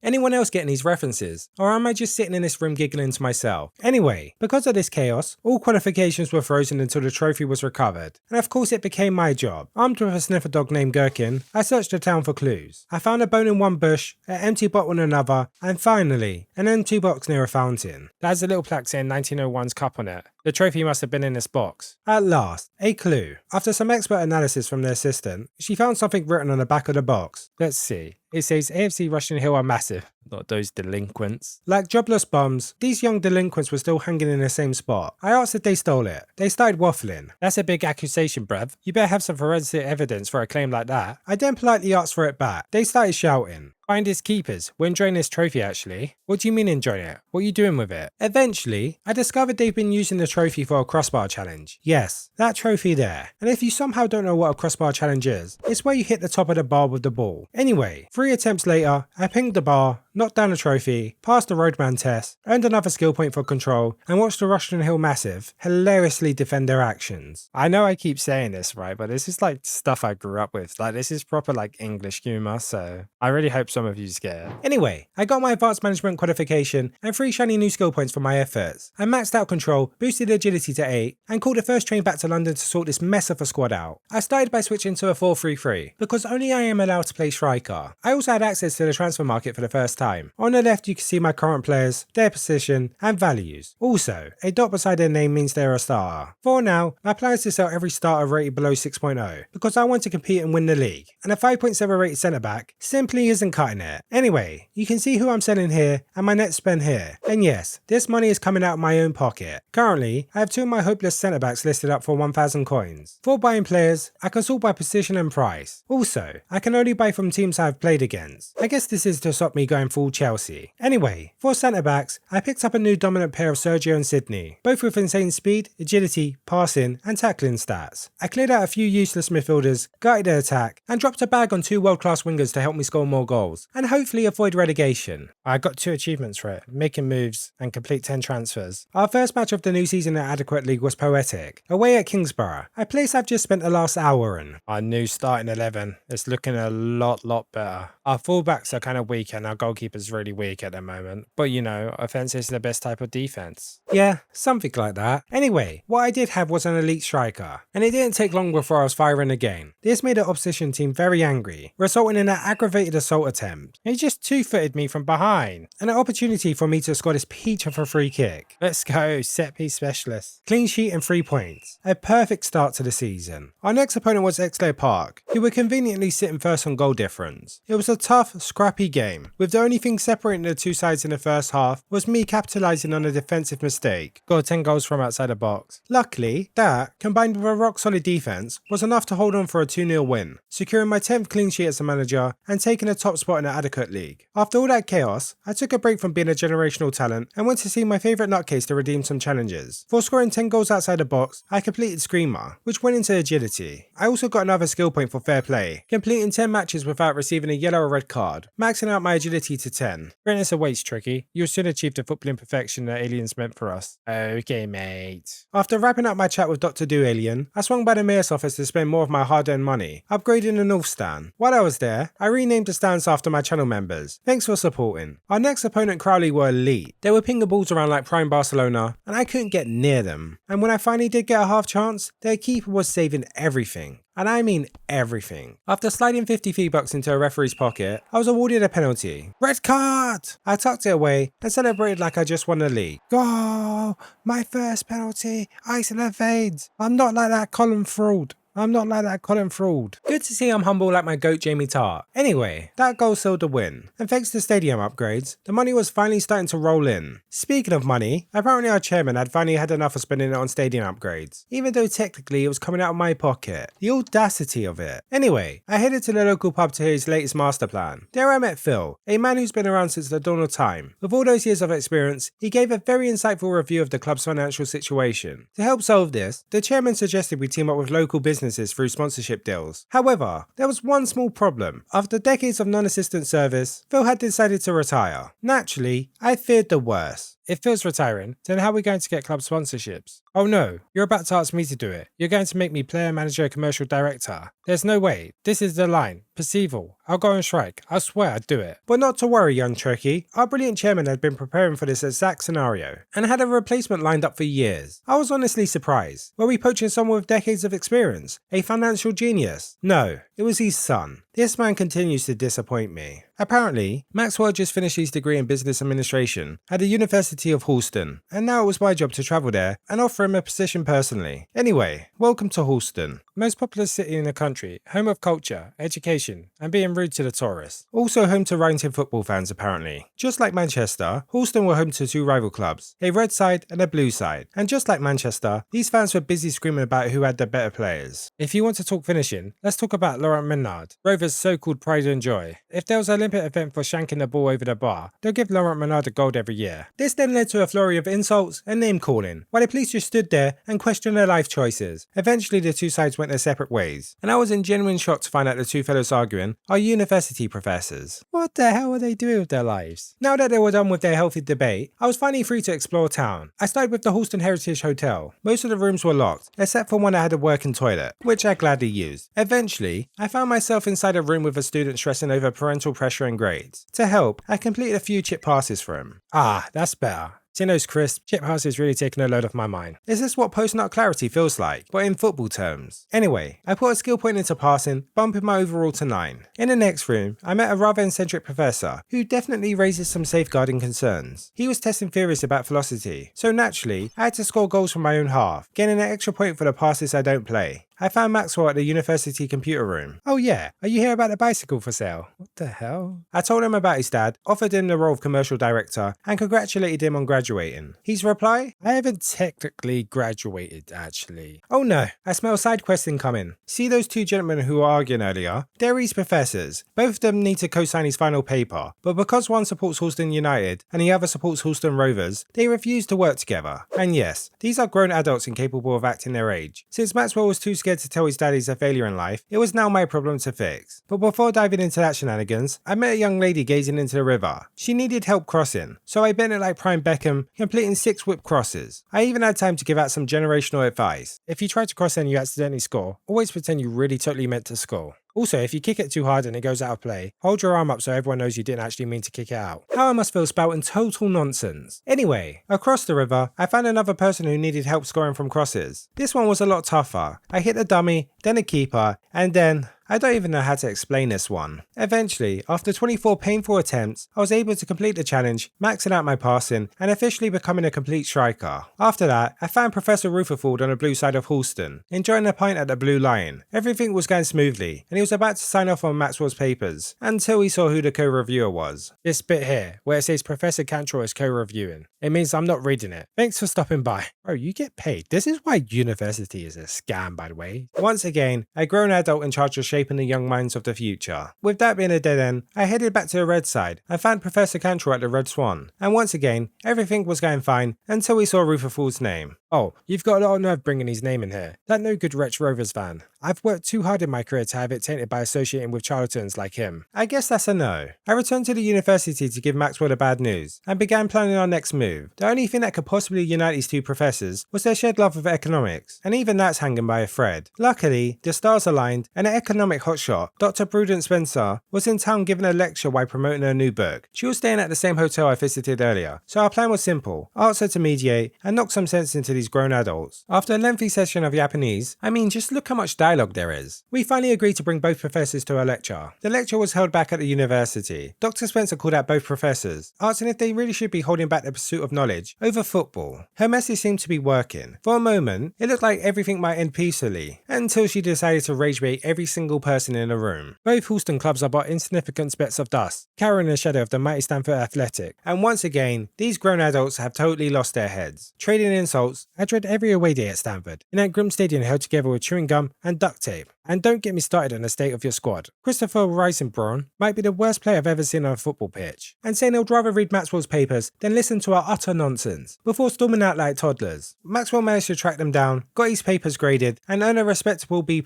Anyone else getting these references? Or am I just sitting in this room giggling to myself? Anyway, because of this chaos, all qualifications were frozen until the trophy was recovered. And of course it became my job. Armed with a sniffer dog named Gherkin, I searched the town for clues. I found a bone in one bush, an empty bottle in another, and finally, an empty box near a fountain. That has a little plaque saying 1901's cup on it. The trophy must have been in this box. At last, a clue. After some expert analysis from the assistant, she found something written on the back of the box. Let's see. It says AFC Russian Hill are massive. Not those delinquents. Like jobless bums, these young delinquents were still hanging in the same spot. I asked if they stole it. They started waffling. That's a big accusation, bruv. You better have some forensic evidence for a claim like that. I then politely asked for it back. They started shouting. Finders keepers. We're enjoying this trophy actually. What do you mean enjoying it? What are you doing with it? Eventually, I discovered they've been using the trophy for a crossbar challenge. Yes, that trophy there. And if you somehow don't know what a crossbar challenge is, it's where you hit the top of the bar with the ball. Anyway, 3 attempts later, I pinged the bar, knocked down the trophy, passed the roadman test, earned another skill point for control, and watched the Russian Hill Massive hilariously defend their actions. I know I keep saying this, right, but this is like stuff I grew up with. Like, this is proper like English humor, so I really hope some of you get it. Anyway, I got my advanced management qualification and 3 shiny new skill points for my efforts. I maxed out control, boosted agility to 8, and called the first train back to London to sort this mess of a squad out. I started by switching to a 4-3-3, because only I am allowed to play striker. I also had access to the transfer market for the first time. On the left you can see my current players, their position, and values. Also, a dot beside their name means they're a starter. For now, my plan is to sell every starter rated below 6.0, because I want to compete and win the league, and a 5.7 rated centre back simply isn't cutting it. Anyway, you can see who I'm selling here and my net spend here. And yes, this money is coming out of my own pocket. Currently, I have 2 of my hopeless centre backs listed up for 1,000 coins. For buying players, I can sort by position and price. Also, I can only buy from teams I have played against. I guess this is to stop me going full Chelsea. Anyway, for centre backs, I picked up a new dominant pair of Sergio and Sydney, both with insane speed, agility, passing and tackling stats. I cleared out a few useless midfielders, gutted the attack, and dropped a bag on 2 world-class wingers to help me score more goals, and hopefully avoid relegation. I got 2 achievements for it, making moves and complete 10 transfers. Our first match of the new season at Adequate League was poetic, away at Kingsborough, a place I've just spent the last hour in. Our new starting 11 is looking a lot better. Our fullbacks are kind of weak and our goalkeeper's really weak at the moment, but you know, offense is the best type of defense. Yeah, something like that. Anyway, what I did have was an elite striker, and it didn't take long before I was firing again. This made the opposition team very angry, resulting in an aggravated assault attempt. He just 2-footed me from behind, and an opportunity for me to score this peach of a free kick. Let's go, set piece specialist. Clean sheet and 3 points. A perfect start to the season. Our next opponent was Exeter Park, who were conveniently sitting first on goal difference. It was a tough, scrappy game, with the only thing separating the 2 sides in the first half was me capitalising on a defensive mistake. Got 10 goals from outside the box. Luckily, that, combined with a rock-solid defence, was enough to hold on for a 2-0 win, securing my 10th clean sheet as a manager and taking a top spot in the Adequate League. After all that chaos, I took a break from being a generational talent and went to see my favourite nutcase to redeem some challenges. For scoring 10 goals outside the box, I completed Screamer, which went into agility. I also got another skill point for fair play, completing 10 matches without receiving a yellow or red card, maxing out my agility to 10. Greatness awaits, Tricky. You'll soon achieve the footballing perfection that aliens meant for us. Okay, mate. After wrapping up my chat with Dr. Do Alien, I swung by the mayor's office to spend more of my hard-earned money, upgrading the North Stand. While I was there, I renamed the stands after my channel members. Thanks for supporting. Our next opponent, Crowley, were elite. They were pinging balls around like prime Barcelona, and I couldn't get near them. And when I finally did get a half chance, their keeper was saving everything. And I mean everything. After sliding 50 V-Bucks into a referee's pocket, I was awarded a penalty. Red card! I tucked it away and celebrated like I just won the league. Go! My first penalty! Ice in the veins! I'm not like that Colin Fraud. Good to see I'm humble like my goat Jamie Tart. Anyway, that goal sealed the win, and thanks to stadium upgrades, the money was finally starting to roll in. Speaking of money, apparently our chairman had finally had enough of spending it on stadium upgrades, even though technically it was coming out of my pocket. The audacity of it. Anyway, I headed to the local pub to hear his latest master plan. There I met Phil, a man who's been around since the dawn of time. With all those years of experience, he gave a very insightful review of the club's financial situation. To help solve this, the chairman suggested we team up with local businesses through sponsorship deals. However, there was one small problem. After decades of non-assistant service, Phil had decided to retire. Naturally, I feared the worst. If Phil's retiring, then how are we going to get club sponsorships? Oh no, you're about to ask me to do it. You're going to make me player, manager, commercial director. There's no way. This is the line. Percival. I'll go on strike. I swear I'd do it. But not to worry, young Tricky. Our brilliant chairman had been preparing for this exact scenario and had a replacement lined up for years. I was honestly surprised. Were we poaching someone with decades of experience? A financial genius? No, it was his son. This man continues to disappoint me. Apparently, Maxwell just finished his degree in business administration at the University of Halston, and now it was my job to travel there and offer him a position personally. Anyway, welcome to Halston. Most popular city in the country, home of culture, education, and being rude to the tourists. Also home to Warrington football fans apparently. Just like Manchester, Halston were home to 2 rival clubs, a red side and a blue side. And just like Manchester, these fans were busy screaming about who had the better players. If you want to talk finishing, let's talk about Laurent Menard, Rover's so-called pride and joy. If there was an Olympic event for shanking the ball over the bar, they'll give Laurent Menard a gold every year. This then led to a flurry of insults and name-calling, while the police just stood there and questioned their life choices. Eventually the 2 sides went their separate ways, and I was in genuine shock to find out the 2 fellows arguing are university professors. What the hell were they doing with their lives? Now that they were done with their healthy debate, I was finally free to explore town. I started with the Halston Heritage Hotel. Most of the rooms were locked, except for one that had a working toilet, which I gladly used. Eventually, I found myself inside a room with a student stressing over parental pressure and grades. To help, I completed a few chip passes for him. Ah, that's better. Seeing those crisps, chip house is really taking a load off my mind. Is this what post-nut clarity feels like, but in football terms? Anyway, I put a skill point into passing, bumping my overall to 9. In the next room, I met a rather eccentric professor, who definitely raises some safeguarding concerns. He was testing theories about velocity, so naturally, I had to score goals from my own half, gaining an extra point for the passes I don't play. I found Maxwell at the university computer room. Oh yeah, are you here about the bicycle for sale? What the hell? I told him about his dad, offered him the role of commercial director, and congratulated him on graduating. His reply? I haven't technically graduated, actually. Oh no, I smell side quest incoming. See those two gentlemen who were arguing earlier? They're his professors. Both of them need to co-sign his final paper, but because one supports Halston United and the other supports Halston Rovers, they refuse to work together. And yes, these are grown adults incapable of acting their age. Since Maxwell was too scared to tell his dad he's a failure in life, it was now my problem to fix. But before diving into that shenanigans, I met a young lady gazing into the river. She needed help crossing, so I bent it like Prime Beckham, completing 6 whip crosses. I even had time to give out some generational advice. If you try to cross and you accidentally score, always pretend you really totally meant to score. Also, if you kick it too hard and it goes out of play, hold your arm up so everyone knows you didn't actually mean to kick it out. How I must feel spouting total nonsense. Anyway, across the river, I found another person who needed help scoring from crosses. This one was a lot tougher. I hit a dummy, then a keeper, and then... I don't even know how to explain this one. Eventually, after 24 painful attempts, I was able to complete the challenge, maxing out my passing, and officially becoming a complete striker. After that, I found Professor Rutherford on the blue side of Halston, enjoying a pint at the Blue Lion. Everything was going smoothly, and he was about to sign off on Maxwell's papers, until he saw who the co-reviewer was. This bit here, where it says Professor Cantrell is co-reviewing. It means I'm not reading it. Thanks for stopping by. Bro, you get paid. This is why university is a scam, by the way. Once again, a grown adult in charge of shaping the young minds of the future. With that being a dead end, I headed back to the red side and found Professor Cantrell at the Red Swan. And once again, everything was going fine until we saw Rutherford's name. Oh, you've got a lot of nerve bringing his name in here. That no good Wretch Rovers fan. I've worked too hard in my career to have it tainted by associating with charlatans like him. I guess that's a no. I returned to the university to give Maxwell the bad news and began planning our next move. The only thing that could possibly unite these two professors was their shared love of economics, and even that's hanging by a thread. Luckily, the stars aligned and an economic hotshot, Dr. Prudence Spencer, was in town giving a lecture while promoting her new book. She was staying at the same hotel I visited earlier, so our plan was simple: ask her to mediate and knock some sense into these grown adults. After a lengthy session of Japanese, I mean, just look how much dialogue there is. We finally agreed to bring both professors to a lecture. The lecture was held back at the university. Dr. Spencer called out both professors, asking if they really should be holding back the pursuit of knowledge over football. Her message seemed to be working. For a moment, it looked like everything might end peacefully, until she decided to rage bait every single person in the room. Both Halston clubs are but insignificant specks of dust, cowering in the shadow of the mighty Stanford Athletic. And once again, these grown adults have totally lost their heads. Trading insults, I dread every away day at Stanford, in that grim stadium held together with chewing gum and duct tape. And don't get me started on the state of your squad. Christopher Risenbraun might be the worst player I've ever seen on a football pitch, and saying he'll rather read Maxwell's papers than listen to our utter nonsense, before storming out like toddlers. Maxwell managed to track them down, got his papers graded, and earned a respectable B+.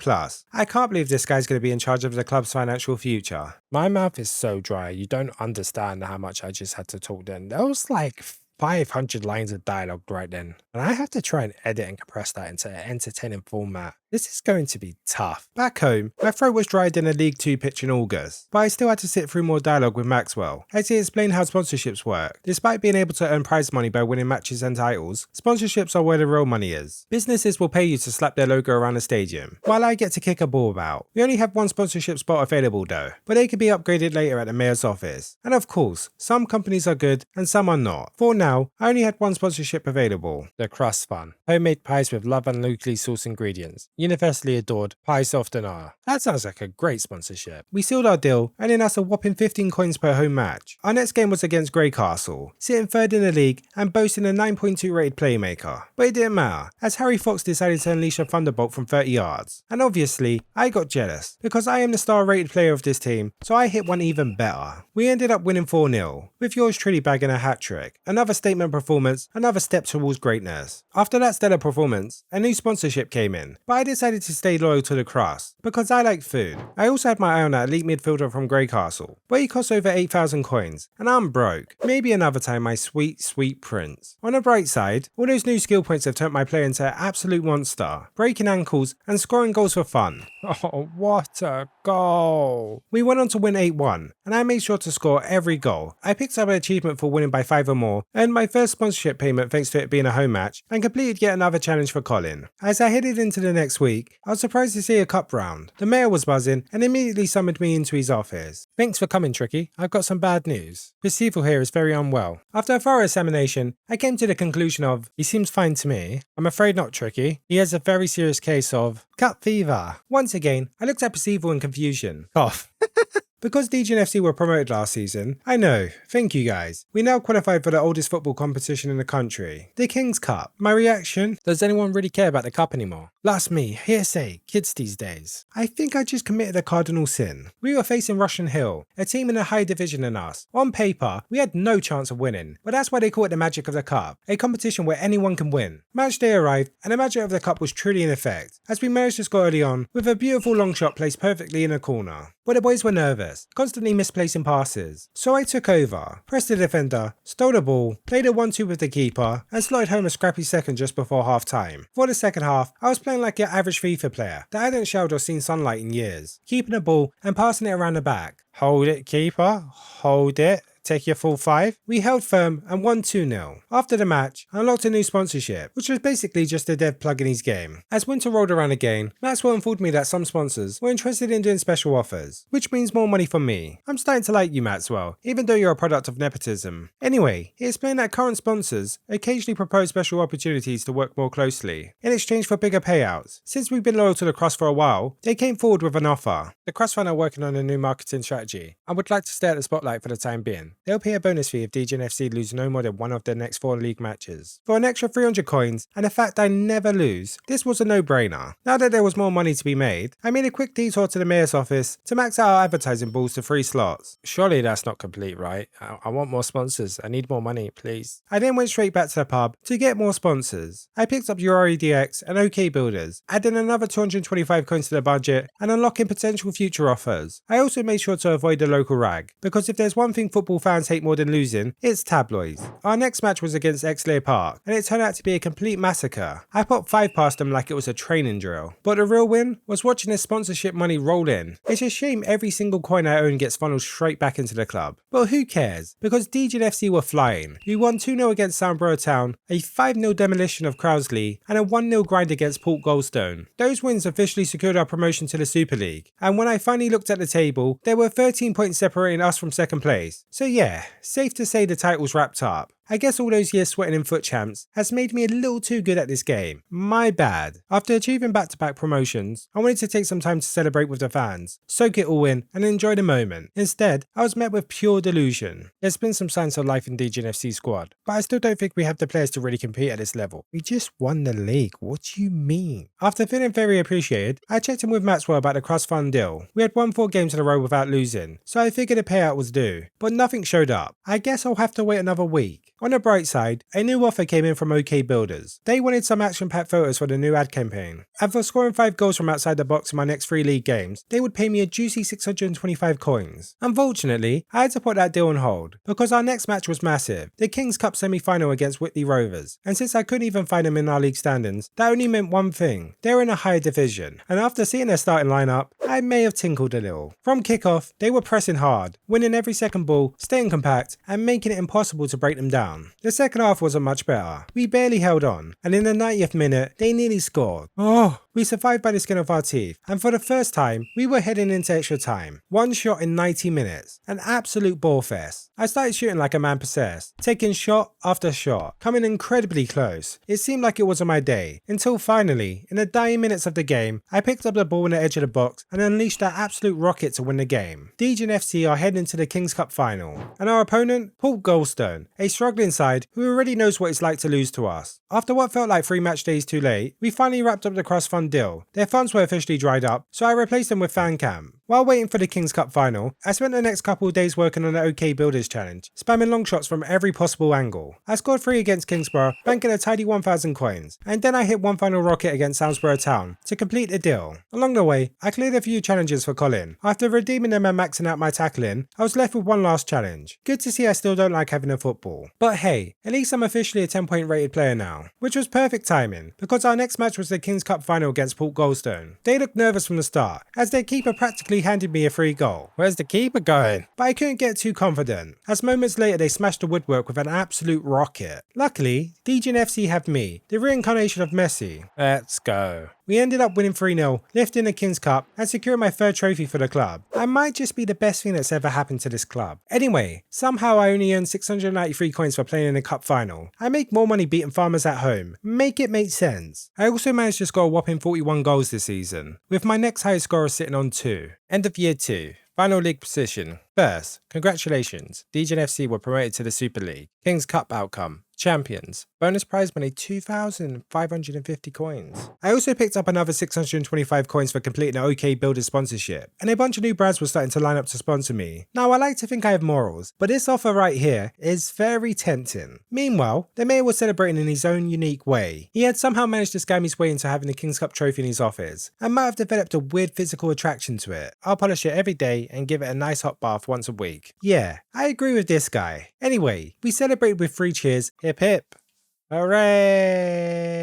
I can't believe this guy's going to be in charge of the club's financial future. My mouth is so dry, you don't understand how much I just had to talk then. That was like 500 lines of dialogue right then, and I have to try and edit and compress that into an entertaining format. This is going to be tough. Back home, my throat was dried in a League 2 pitch in August, but I still had to sit through more dialogue with Maxwell as he explained how sponsorships work. Despite being able to earn prize money by winning matches and titles, sponsorships are where the real money is. Businesses will pay you to slap their logo around the stadium, while I get to kick a ball about. We only have one sponsorship spot available though, but they could be upgraded later at the mayor's office. And of course, some companies are good and some are not. For now, I only had one sponsorship available. The Crust Fun. Homemade pies with love and locally sourced ingredients. Universally adored, pies often are. That sounds like a great sponsorship. We sealed our deal, earning us a whopping 15 coins per home match. Our next game was against Grey Castle, sitting third in the league and boasting a 9.2 rated playmaker. But it didn't matter, as Harry Fox decided to unleash a thunderbolt from 30 yards. And obviously, I got jealous, because I am the star rated player of this team, so I hit one even better. We ended up winning 4-0, with yours truly bagging a hat-trick. Another statement performance, another step towards greatness. After that stellar performance, a new sponsorship came in, but I decided to stay loyal to the crust, because I like food. I also had my eye on that elite midfielder from Grey Castle, but he cost over 8,000 coins, and I'm broke. Maybe another time, my sweet, sweet prince. On the bright side, all those new skill points have turned my player into an absolute monster, breaking ankles and scoring goals for fun. Oh, what a goal! We went on to win 8-1, and I made sure to score every goal. I picked picked up an achievement for winning by 5 or more, earned my first sponsorship payment thanks to it being a home match, and completed yet another challenge for Colin. As I headed into the next week, I was surprised to see a cup round. The mayor was buzzing and immediately summoned me into his office. Thanks for coming, Tricky. I've got some bad news. Percival here is very unwell. After a thorough examination, I came to the conclusion of, He seems fine to me. I'm afraid not, Tricky. He has a very serious case of cup fever. Once again, I looked at Percival in confusion. cough. Because DGNFC were promoted last season, I know, thank you guys. We now qualified for the oldest football competition in the country, the King's Cup. My reaction? Does anyone really care about the cup anymore? Last me, hearsay, kids these days. I think I just committed a cardinal sin. We were facing Russian Hill, a team in a higher division than us. On paper, we had no chance of winning, but that's why they call it the magic of the cup, a competition where anyone can win. Match day arrived, and the magic of the cup was truly in effect, as we managed to score early on with a beautiful long shot placed perfectly in a corner. But the boys were nervous, constantly misplacing passes. So I took over, pressed the defender, stole the ball, played a 1-2 with the keeper, and slotted home a scrappy second just before half time. For the second half, I was playing like your average FIFA player that hadn't showered or seen sunlight in years, keeping the ball and passing it around the back. Hold it, keeper. Hold it. Take your full 5. We held firm and won 2-0. After the match, I unlocked a new sponsorship, which was basically just a dev plug in his game. As winter rolled around again, Maxwell informed me that some sponsors were interested in doing special offers, which means more money for me. I'm starting to like you, Maxwell, even though you're a product of nepotism. Anyway, he explained that current sponsors occasionally propose special opportunities to work more closely, in exchange for bigger payouts. Since we've been loyal to the Crust for a while, they came forward with an offer. The Crust Fund are working on a new marketing strategy and would like to stay at the spotlight for the time being. They'll pay a bonus fee if DGNFC lose no more than one of their next 4 league matches. For an extra 300 coins and the fact I never lose, this was a no-brainer. Now that there was more money to be made, I made a quick detour to the mayor's office to max out our advertising balls to 3 slots. Surely that's not complete, right? I want more sponsors. I need more money, please. I then went straight back to the pub to get more sponsors. I picked up TrickyyDF and OK Builders, adding another 225 coins to the budget and unlocking potential future offers. I also made sure to avoid the local rag, because if there's one thing football fans hate more than losing, it's tabloids. Our next match was against Exley Park, and it turned out to be a complete massacre. I popped 5 past them like it was a training drill. But the real win was watching this sponsorship money roll in. It's a shame every single coin I own gets funneled straight back into the club. But who cares? Because DGNFC were flying. We won 2-0 against Southborough Town, a 5-0 demolition of Crowsley, and a 1-0 grind against Port Goldstone. Those wins officially secured our promotion to the Super League, and when I finally looked at the table, there were 13 points separating us from second place. So yeah, safe to say the title's wrapped up. I guess all those years sweating in foot champs has made me a little too good at this game. My bad. After achieving back-to-back promotions, I wanted to take some time to celebrate with the fans, soak it all in, and enjoy the moment. Instead, I was met with pure delusion. There's been some signs of life in DGNFC squad, but I still don't think we have the players to really compete at this level. We just won the league, what do you mean? After feeling very appreciated, I checked in with Maxwell about the Crust Fund deal. We had won 4 games in a row without losing, so I figured a payout was due, but nothing showed up. I guess I'll have to wait another week. On the bright side, a new offer came in from OK Builders. They wanted some action-packed photos for the new ad campaign, and for scoring 5 goals from outside the box in my next 3 league games, they would pay me a juicy 625 coins. Unfortunately, I had to put that deal on hold, because our next match was massive, the King's Cup semi-final against Whitley Rovers, and since I couldn't even find them in our league standings, that only meant one thing: they're in a higher division, and after seeing their starting lineup, I may have tinkled a little. From kickoff, they were pressing hard, winning every second ball, staying compact, and making it impossible to break them down. The second half wasn't much better. We barely held on, and in the 90th minute, they nearly scored. We survived by the skin of our teeth, and for the first time, we were heading into extra time. 1 shot in 90 minutes. An absolute ball fest. I started shooting like a man possessed, taking shot after shot, coming incredibly close. It seemed like it wasn't my day, until finally, in the dying minutes of the game, I picked up the ball in the edge of the box and unleashed that absolute rocket to win the game. DGNFC are heading to the King's Cup final, and our opponent, Port Goldstone, a struggling side who already knows what it's like to lose to us. After what felt like 3 match days too late, we finally wrapped up the Crust Fund deal. Their funds were officially dried up, so I replaced them with Fan Cam. While waiting for the King's Cup final, I spent the next couple of days working on the OK Builders challenge, spamming long shots from every possible angle. I scored 3 against Kingsborough, banking a tidy 1,000 coins, and then I hit one final rocket against Southborough Town to complete the deal. Along the way, I cleared a few challenges for Colin. After redeeming them and maxing out my tackling, I was left with one last challenge. Good to see I still don't like having a football. But hey, at least I'm officially a 10-point rated player now, which was perfect timing, because our next match was the King's Cup final against Port Goldstone. They looked nervous from the start, as their keeper practically thankfully handed me a free goal. Where's the keeper going? But I couldn't get too confident, as moments later they smashed the woodwork with an absolute rocket. Luckily, DGNFC have me, the reincarnation of Messi. Let's go. We ended up winning 3-0, lifting the King's Cup, and securing my third trophy for the club. I might just be the best thing that's ever happened to this club. Anyway, somehow I only earned 693 coins for playing in the cup final. I make more money beating farmers at home. Make it make sense. I also managed to score a whopping 41 goals this season, with my next highest scorer sitting on 2. End of year 2. Final league position. First, congratulations. DGNFC were promoted to the Super League. King's Cup outcome. Champions. Bonus prize money 2,550 coins. I also picked up another 625 coins for completing an OK Builder sponsorship, and a bunch of new brands were starting to line up to sponsor me. Now I like to think I have morals, but this offer right here is very tempting. Meanwhile, the mayor was celebrating in his own unique way. He had somehow managed to scam his way into having the King's Cup trophy in his office, and might have developed a weird physical attraction to it. I'll polish it every day and give it a nice hot bath once a week. Yeah, I agree with this guy. Anyway, we celebrated with 3 cheers. Hip hip. Hooray!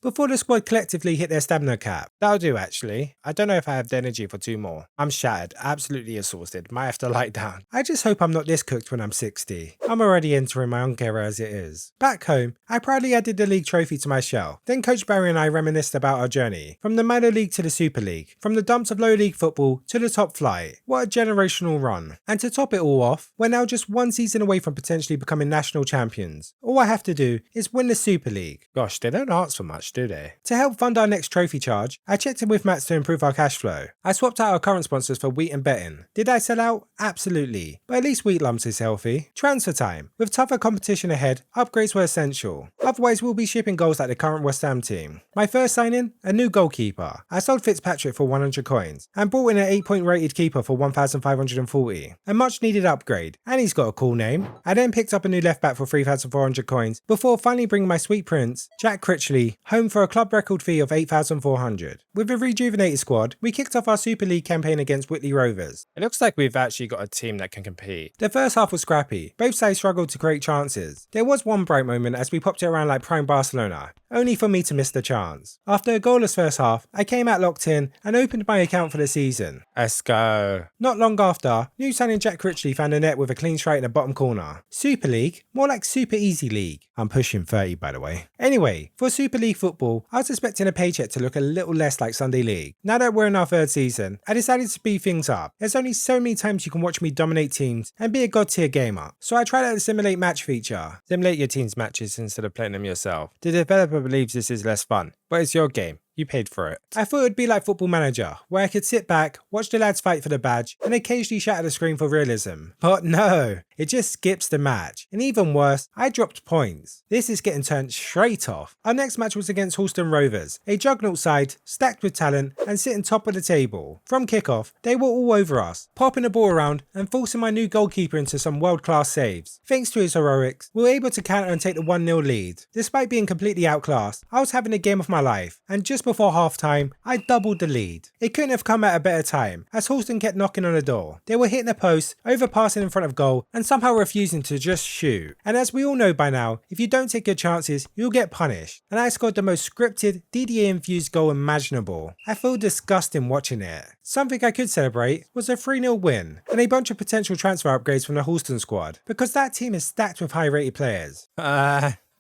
Before the squad collectively hit their stamina cap. That'll do actually. I don't know if I have the energy for 2 more. I'm shattered, absolutely exhausted, might have to lie down. I just hope I'm not this cooked when I'm 60. I'm already entering my own era as it is. Back home, I proudly added the league trophy to my shelf. Then Coach Barry and I reminisced about our journey. From the minor league to the Super League. From the dumps of low league football to the top flight. What a generational run. And to top it all off, we're now just 1 season away from potentially becoming national champions. All I have to do is win the Super League. Gosh, they don't ask for much, do they? To help fund our next trophy charge, I checked in with Mats to improve our cash flow. I swapped out our current sponsors for wheat and betting. Did I sell out? Absolutely. But at least Wheat Lumps is healthy. Transfer time. With tougher competition ahead, upgrades were essential. Otherwise, we'll be shipping goals like the current West Ham team. My first signing? A new goalkeeper. I sold Fitzpatrick for 100 coins and brought in an 8-point rated keeper for 1,540. A much needed upgrade. And he's got a cool name. I then picked up a new left back for 3,400 coins before finally bringing my sweet prince, Jack Critchley, home for a club record fee of 8,400. With a rejuvenated squad, we kicked off our Super League campaign against Whitley Rovers. It looks like we've actually got a team that can compete. The first half was scrappy. Both sides struggled to create chances. There was one bright moment as we popped it around like prime Barcelona, only for me to miss the chance. After a goalless first half, I came out locked in and opened my account for the season. Let's go. Not long after, new signing Jack Critchley found a net with a clean strike in the bottom corner. Super League? More like Super Easy League. I'm pushing 30 by the way. Anyway, for Super League football, I was expecting a paycheck to look a little less like Sunday League. Now that we're in our 3rd season, I decided to speed things up. There's only so many times you can watch me dominate teams and be a god tier gamer, so I tried out the simulate match feature. Simulate your team's matches instead of playing them yourself. The developer believes this is less fun, but it's your game. You paid for it. I thought it would be like Football Manager, where I could sit back, watch the lads fight for the badge, and occasionally shatter the screen for realism. But no, it just skips the match. And even worse, I dropped points. This is getting turned straight off. Our next match was against Halston Rovers, a juggernaut side, stacked with talent, and sitting top of the table. From kickoff, they were all over us, popping the ball around and forcing my new goalkeeper into some world-class saves. Thanks to his heroics, we were able to counter and take the 1-0 lead. Despite being completely outclassed, I was having a game of my life, and just before half-time, I doubled the lead. It couldn't have come at a better time, as Halston kept knocking on the door. They were hitting the post, overpassing in front of goal, and somehow refusing to just shoot. And as we all know by now, if you don't take your chances, you'll get punished. And I scored the most scripted, DDA-infused goal imaginable. I feel disgusting watching it. Something I could celebrate was a 3-0 win, and a bunch of potential transfer upgrades from the Halston squad, because that team is stacked with high-rated players.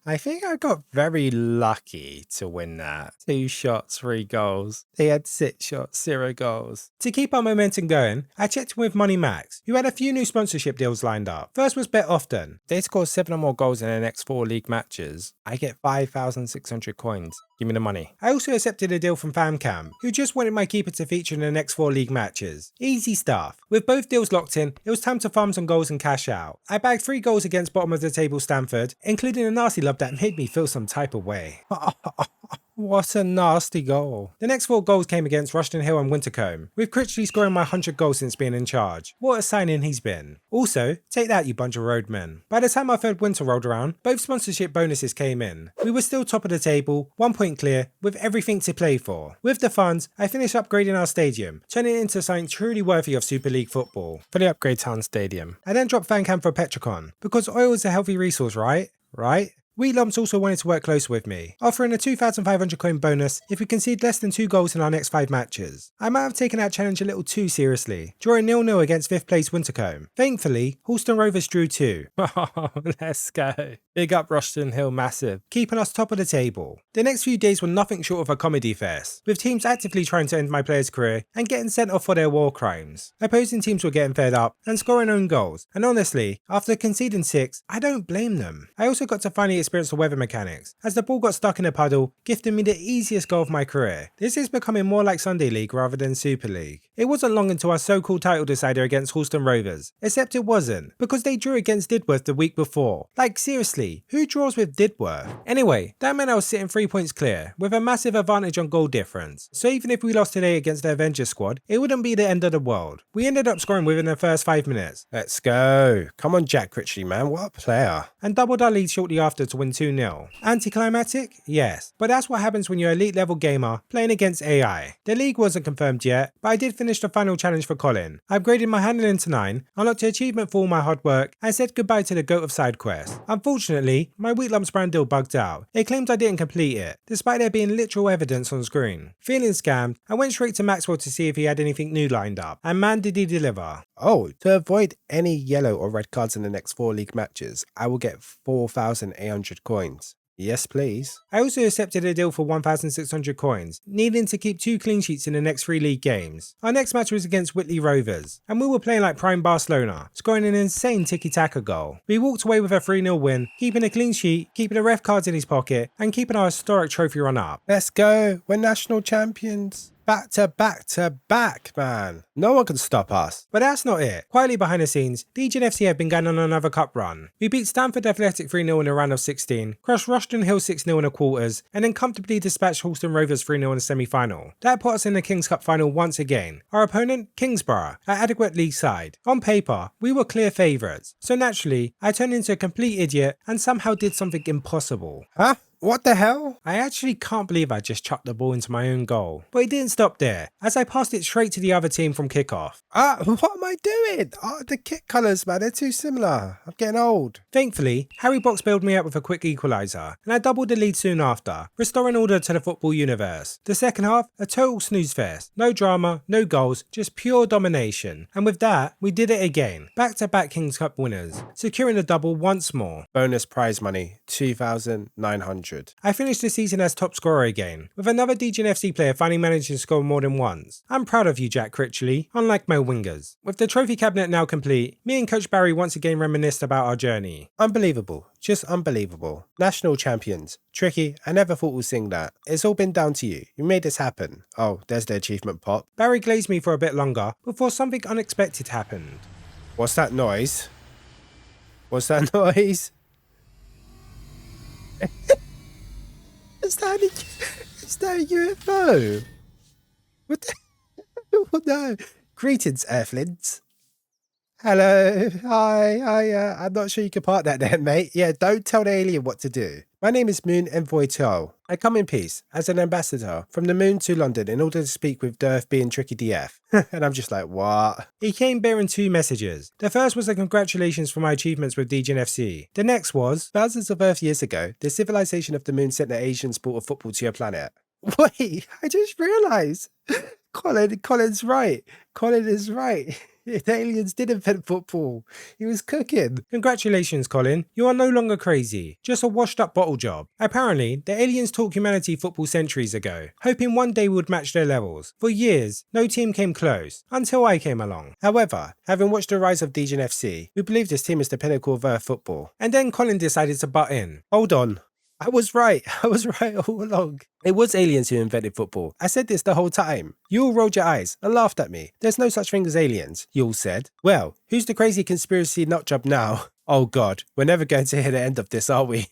I think I got very lucky to win that. 2 shots, 3 goals. They had 6 shots, 0 goals. To keep our momentum going, I checked in with Money Max, who had a few new sponsorship deals lined up. First was Bet Often. They score 7 or more goals in their next 4 league matches. I get 5,600 coins. Give me the money. I also accepted a deal from FamCam, who just wanted my keeper to feature in the next 4 league matches. Easy stuff. With both deals locked in, it was time to farm some goals and cash out. I bagged 3 goals against bottom of the table Stanford, including a nasty lob that made me feel some type of way. What a nasty goal. The next 4 goals came against Rushden Hill and Wintercombe, with Critchley scoring my 100 goals since being in charge. What a signing he's been. Also, take that you bunch of roadmen. By the time our 3rd winter rolled around, both sponsorship bonuses came in. We were still top of the table, 1 point clear, with everything to play for. With the funds, I finished upgrading our stadium, turning it into something truly worthy of Super League football. For the Upgrade Town Stadium. I then dropped FanCam for Petrocon, because oil is a healthy resource, right? Wheat Lumps also wanted to work closer with me, offering a 2,500 coin bonus if we concede less than 2 goals in our next 5 matches. I might have taken that challenge a little too seriously, drawing 0-0 against 5th place Wintercombe. Thankfully, Halston Rovers drew 2. Oh, let's go. Big up Rushton Hill Massive. Keeping us top of the table. The next few days were nothing short of a comedy fest, with teams actively trying to end my player's career and getting sent off for their war crimes. Opposing teams were getting fed up and scoring own goals, and honestly, after conceding 6, I don't blame them. I also got to finally experience the weather mechanics, as the ball got stuck in a puddle, gifting me the easiest goal of my career. This is becoming more like Sunday League rather than Super League. It wasn't long until our so-called title decider against Halston Rovers, except it wasn't, because they drew against Didworth the week before. Like seriously, who draws with Didworth? Anyway, that meant I was sitting 3 points clear, with a massive advantage on goal difference. So even if we lost today against the Avengers squad, it wouldn't be the end of the world. We ended up scoring within the first 5 minutes. Let's go. Come on, Jack Critchley, man. What a player. And doubled our lead shortly after to win 2-0. Anticlimactic? Yes. But that's what happens when you're an elite level gamer playing against AI. The league wasn't confirmed yet, but I did finish the final challenge for Colin. I upgraded my handling to 9, unlocked the achievement for all my hard work, and said goodbye to the GOAT of side quests. Unfortunately, my Wheat Lumps brand deal bugged out. It claimed I didn't complete it, despite there being literal evidence on screen. Feeling scammed, I went straight to Maxwell to see if he had anything new lined up, and man did he deliver. Oh, to avoid any yellow or red cards in the next 4 league matches, I will get 4,800 coins. Yes, please. I also accepted a deal for 1,600 coins, needing to keep 2 clean sheets in the next 3 league games. Our next match was against Whitley Rovers, and we were playing like prime Barcelona, scoring an insane tiki-taka goal. We walked away with a 3-0 win, keeping a clean sheet, keeping the ref cards in his pocket, and keeping our historic trophy run up. Let's go. We're national champions. Back to back to back, man. No one can stop us. But that's not it. Quietly behind the scenes, DGNFC have been going on another cup run. We beat Stanford Athletic 3-0 in the round of 16, crushed Rushton Hill 6-0 in the quarters, and then comfortably dispatched Halston Rovers 3-0 in the semi-final. That put us in the Kings Cup final once again. Our opponent, Kingsborough, an adequate league side. On paper, we were clear favourites, so naturally, I turned into a complete idiot and somehow did something impossible. Huh? What the hell? I actually can't believe I just chucked the ball into my own goal. But it didn't stop there, as I passed it straight to the other team from kickoff. What am I doing? Oh, the kit colours, man, they're too similar. I'm getting old. Thankfully, Harry Box bailed me out with a quick equaliser, and I doubled the lead soon after, restoring order to the football universe. The second half, a total snooze fest. No drama, no goals, just pure domination. And with that, we did it again. Back-to-back Kings Cup winners, securing the double once more. Bonus prize money, 2,900. I finished the season as top scorer again, with another DGNFC player finally managing to score more than once. I'm proud of you, Jack Critchley, unlike my wingers. With the trophy cabinet now complete, me and Coach Barry once again reminisced about our journey. Unbelievable. Just unbelievable. National champions. Tricky, I never thought we'd sing that. It's all been down to you. You made this happen. Oh, there's the achievement pop. Barry glazed me for a bit longer before something unexpected happened. What's that noise? What's that noise? Is that a UFO? What the oh no. Greetings, Earthlings. Hello. Hi. I'm not sure you can park that there, mate. Yeah, don't tell the alien what to do. My name is Moon Envoy Toll. I come in peace as an ambassador from the moon to London in order to speak with the Earth being TrickyyDF. And I'm just like, what? He came bearing 2 messages. The first was a congratulations for my achievements with DGNFC. The next was, thousands of Earth years ago, the civilization of the moon sent the Asian sport of football to your planet. Wait, I just realised. Colin's right. Colin is right. The aliens did invent football. He was cooking. Congratulations, Colin. You are no longer crazy. Just a washed up bottle job. Apparently, the aliens taught humanity football centuries ago, hoping one day we would match their levels. For years, no team came close, until I came along. However, having watched the rise of DGNFC, we believe this team is the pinnacle of Earth football. And then Colin decided to butt in. Hold on. I was right all along. It was aliens who invented football. I said this the whole time. You all rolled your eyes and laughed at me. There's no such thing as aliens, you all said. Well, who's the crazy conspiracy nutjob now? Oh god, we're never going to hear the end of this, are we?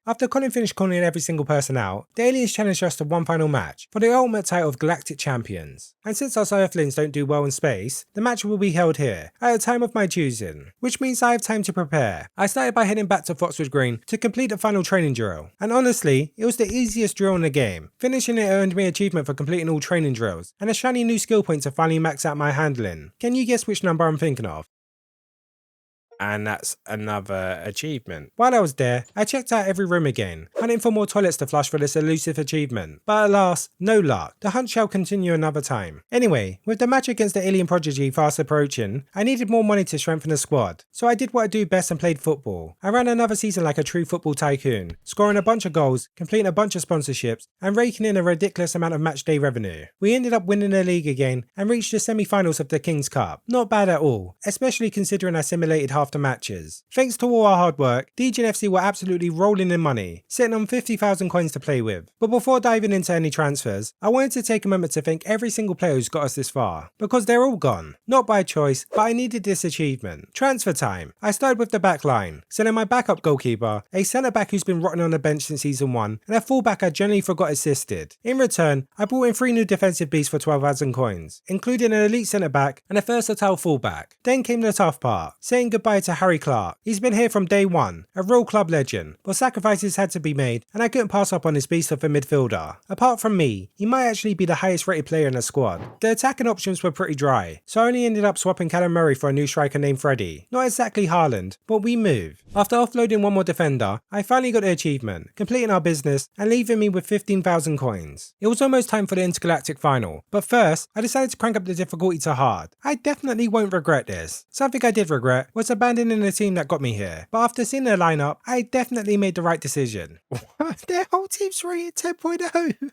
After Colin finished calling every single person out, the aliens challenged us to one final match for the ultimate title of Galactic Champions. And since us Earthlings don't do well in space, the match will be held here, at a time of my choosing, which means I have time to prepare. I started by heading back to Foxwood Green to complete the final training drill, and honestly, it was the easiest drill in the game. Finishing it earned me achievement for completing all training drills, and a shiny new skill point to finally max out my handling. Can you guess which number I'm thinking of? And that's another achievement. While I was there, I checked out every room again, hunting for more toilets to flush for this elusive achievement. But alas, no luck. The hunt shall continue another time. Anyway, with the match against the alien prodigy fast approaching, I needed more money to strengthen the squad. So I did what I do best and played football. I ran another season like a true football tycoon, scoring a bunch of goals, completing a bunch of sponsorships, and raking in a ridiculous amount of match day revenue. We ended up winning the league again and reached the semi-finals of the King's Cup. Not bad at all, especially considering I simulated half the matches. Thanks to all our hard work, DGNFC were absolutely rolling in money, sitting on 50,000 coins to play with. But before diving into any transfers, I wanted to take a moment to thank every single player who's got us this far, because they're all gone. Not by choice, but I needed this achievement. Transfer time. I started with the back line, selling my backup goalkeeper, a centre back who's been rotting on the bench since season 1, and a fullback I generally forgot existed. In return, I brought in 3 new defensive beasts for 12,000 coins, including an elite centre back and a versatile fullback. Then came the tough part, saying goodbye to Harry Clark. He's been here from day one, a real club legend, but sacrifices had to be made and I couldn't pass up on this beast of a midfielder. Apart from me, he might actually be the highest rated player in the squad. The attacking options were pretty dry, so I only ended up swapping Callum Murray for a new striker named Freddie. Not exactly Haaland, but we move. After offloading one more defender, I finally got the achievement, completing our business and leaving me with 15,000 coins. It was almost time for the Galactic final, but first, I decided to crank up the difficulty to hard. I definitely won't regret this. Something I did regret was abandoning the team that got me here, but after seeing their lineup, I definitely made the right decision. Their whole team's rated 10.0.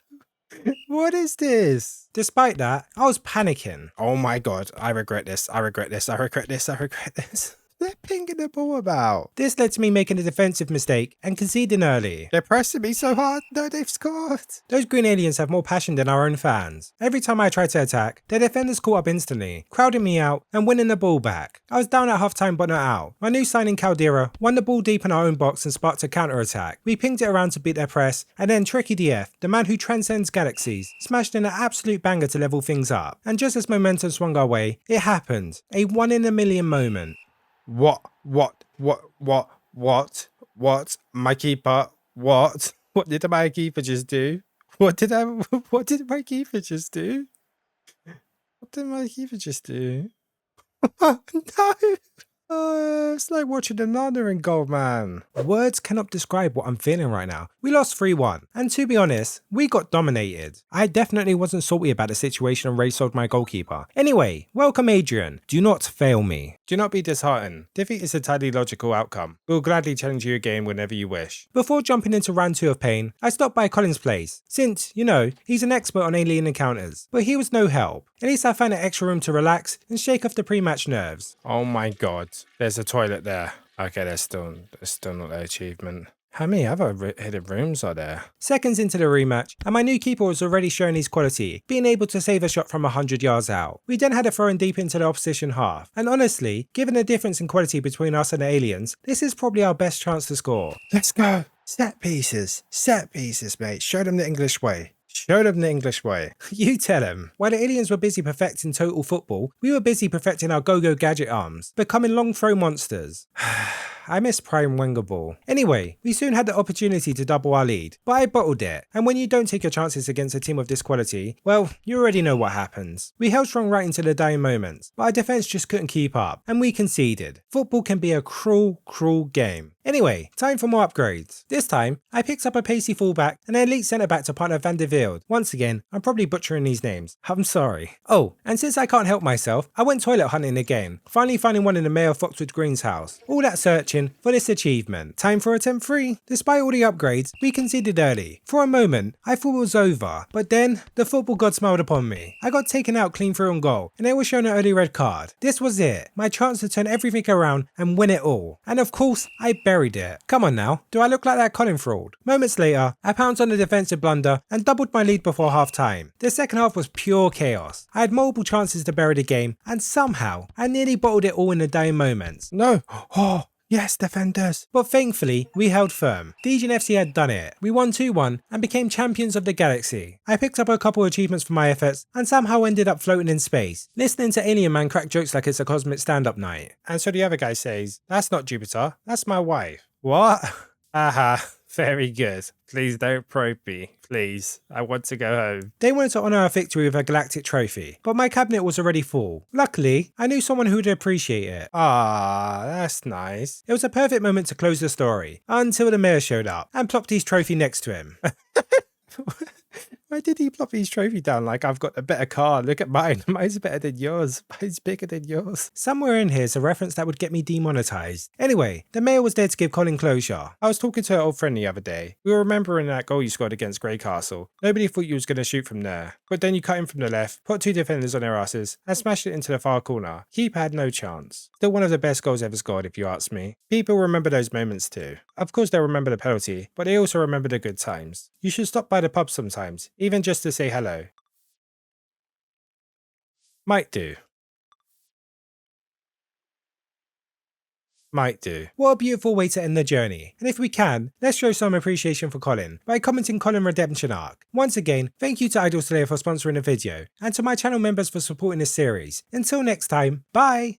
What is this? Despite that, I was panicking. Oh my god, I regret this, I regret this, I regret this, I regret this. They're pinging the ball about. This led to me making a defensive mistake and conceding early. They're pressing me so hard. No, they've scored. Those green aliens have more passion than our own fans. Every time I tried to attack, their defenders caught up instantly, crowding me out and winning the ball back. I was down at half-time but not out. My new signing Caldera won the ball deep in our own box and sparked a counter-attack. We pinged it around to beat their press, and then TrickyyDF, the man who transcends galaxies, smashed in an absolute banger to level things up. And just as momentum swung our way, it happened. A 1 in a million moment. What? My keeper, what? What did my keeper just do? What did my keeper just do? What did my keeper just do? No! It's like watching another in goal, man. Words cannot describe what I'm feeling right now. We lost 3-1, and to be honest, we got dominated. I definitely wasn't salty about the situation and Ray sold my goalkeeper. Anyway, welcome Adrian. Do not fail me. Do not be disheartened. Defeat is a entirely logical outcome. We'll gladly challenge you again whenever you wish. Before jumping into round 2 of pain, I stopped by Colin's place, since, you know, he's an expert on alien encounters. But he was no help. At least I found an extra room to relax and shake off the pre-match nerves. Oh my god, there's a toilet there. Okay, there's still not an achievement. How many other hidden rooms are there? Seconds into the rematch, and my new keeper was already showing his quality, being able to save a shot from 100 yards out. We then had a throw in deep into the opposition half, and honestly, given the difference in quality between us and the aliens, this is probably our best chance to score. Let's go! Set pieces, mate. Show them the English way. Show them the English way. You tell them. While the aliens were busy perfecting total football, we were busy perfecting our go-go gadget arms, becoming long throw monsters. I miss Prime Wenger ball. Anyway, we soon had the opportunity to double our lead, but I bottled it. And when you don't take your chances against a team of this quality, well, you already know what happens. We held strong right into the dying moments, but our defense just couldn't keep up, and we conceded. Football can be a cruel, cruel game. Anyway, time for more upgrades. This time, I picked up a pacey fullback and an elite centre back to partner Van der Velde. Once again, I'm probably butchering these names. I'm sorry. Oh, and since I can't help myself, I went toilet hunting again, finally finding one in the Mayor of Foxwood Green's house. All that searching for this achievement. Time for attempt 3. Despite all the upgrades, we conceded early. For a moment, I thought it was over, but then the football god smiled upon me. I got taken out clean through on goal, and they were shown an early red card. This was it, my chance to turn everything around and win it all. And of course, I buried it. Come on now, do I look like that Colin fraud? Moments later, I pounced on a defensive blunder and doubled my lead before half time. The second half was pure chaos. I had multiple chances to bury the game, and somehow, I nearly bottled it all in the dying moments. No! Oh! Yes, defenders. But thankfully, we held firm. DGNFC had done it. We won 2-1 and became champions of the galaxy. I picked up a couple achievements for my efforts and somehow ended up floating in space, listening to Alien Man crack jokes like it's a cosmic stand-up night. And so the other guy says, "That's not Jupiter, that's my wife." What? Aha. Very good. Please don't probe me. Please. I want to go home. They wanted to honour our victory with a Galactic trophy, but my cabinet was already full. Luckily, I knew someone who would appreciate it. Ah, that's nice. It was a perfect moment to close the story, until the mayor showed up and plopped his trophy next to him. Why did he plop his trophy down like I've got a better car? Look at mine. Mine's better than yours. Mine's bigger than yours. Somewhere in here is a reference that would get me demonetized. Anyway, the mayor was there to give Colin closure. I was talking to an old friend the other day. We were remembering that goal you scored against Grey Castle. Nobody thought you was going to shoot from there. But then you cut in from the left, put 2 defenders on their asses, and smashed it into the far corner. Keeper had no chance. Still one of the best goals ever scored if you ask me. People remember those moments too. Of course they'll remember the penalty, but they also remember the good times. You should stop by the pub sometimes, even just to say hello. Might do. Might do. What a beautiful way to end the journey. And if we can, let's show some appreciation for Colin by commenting Colin Redemption Arc. Once again, thank you to Idol Slayer for sponsoring the video, and to my channel members for supporting this series. Until next time, bye!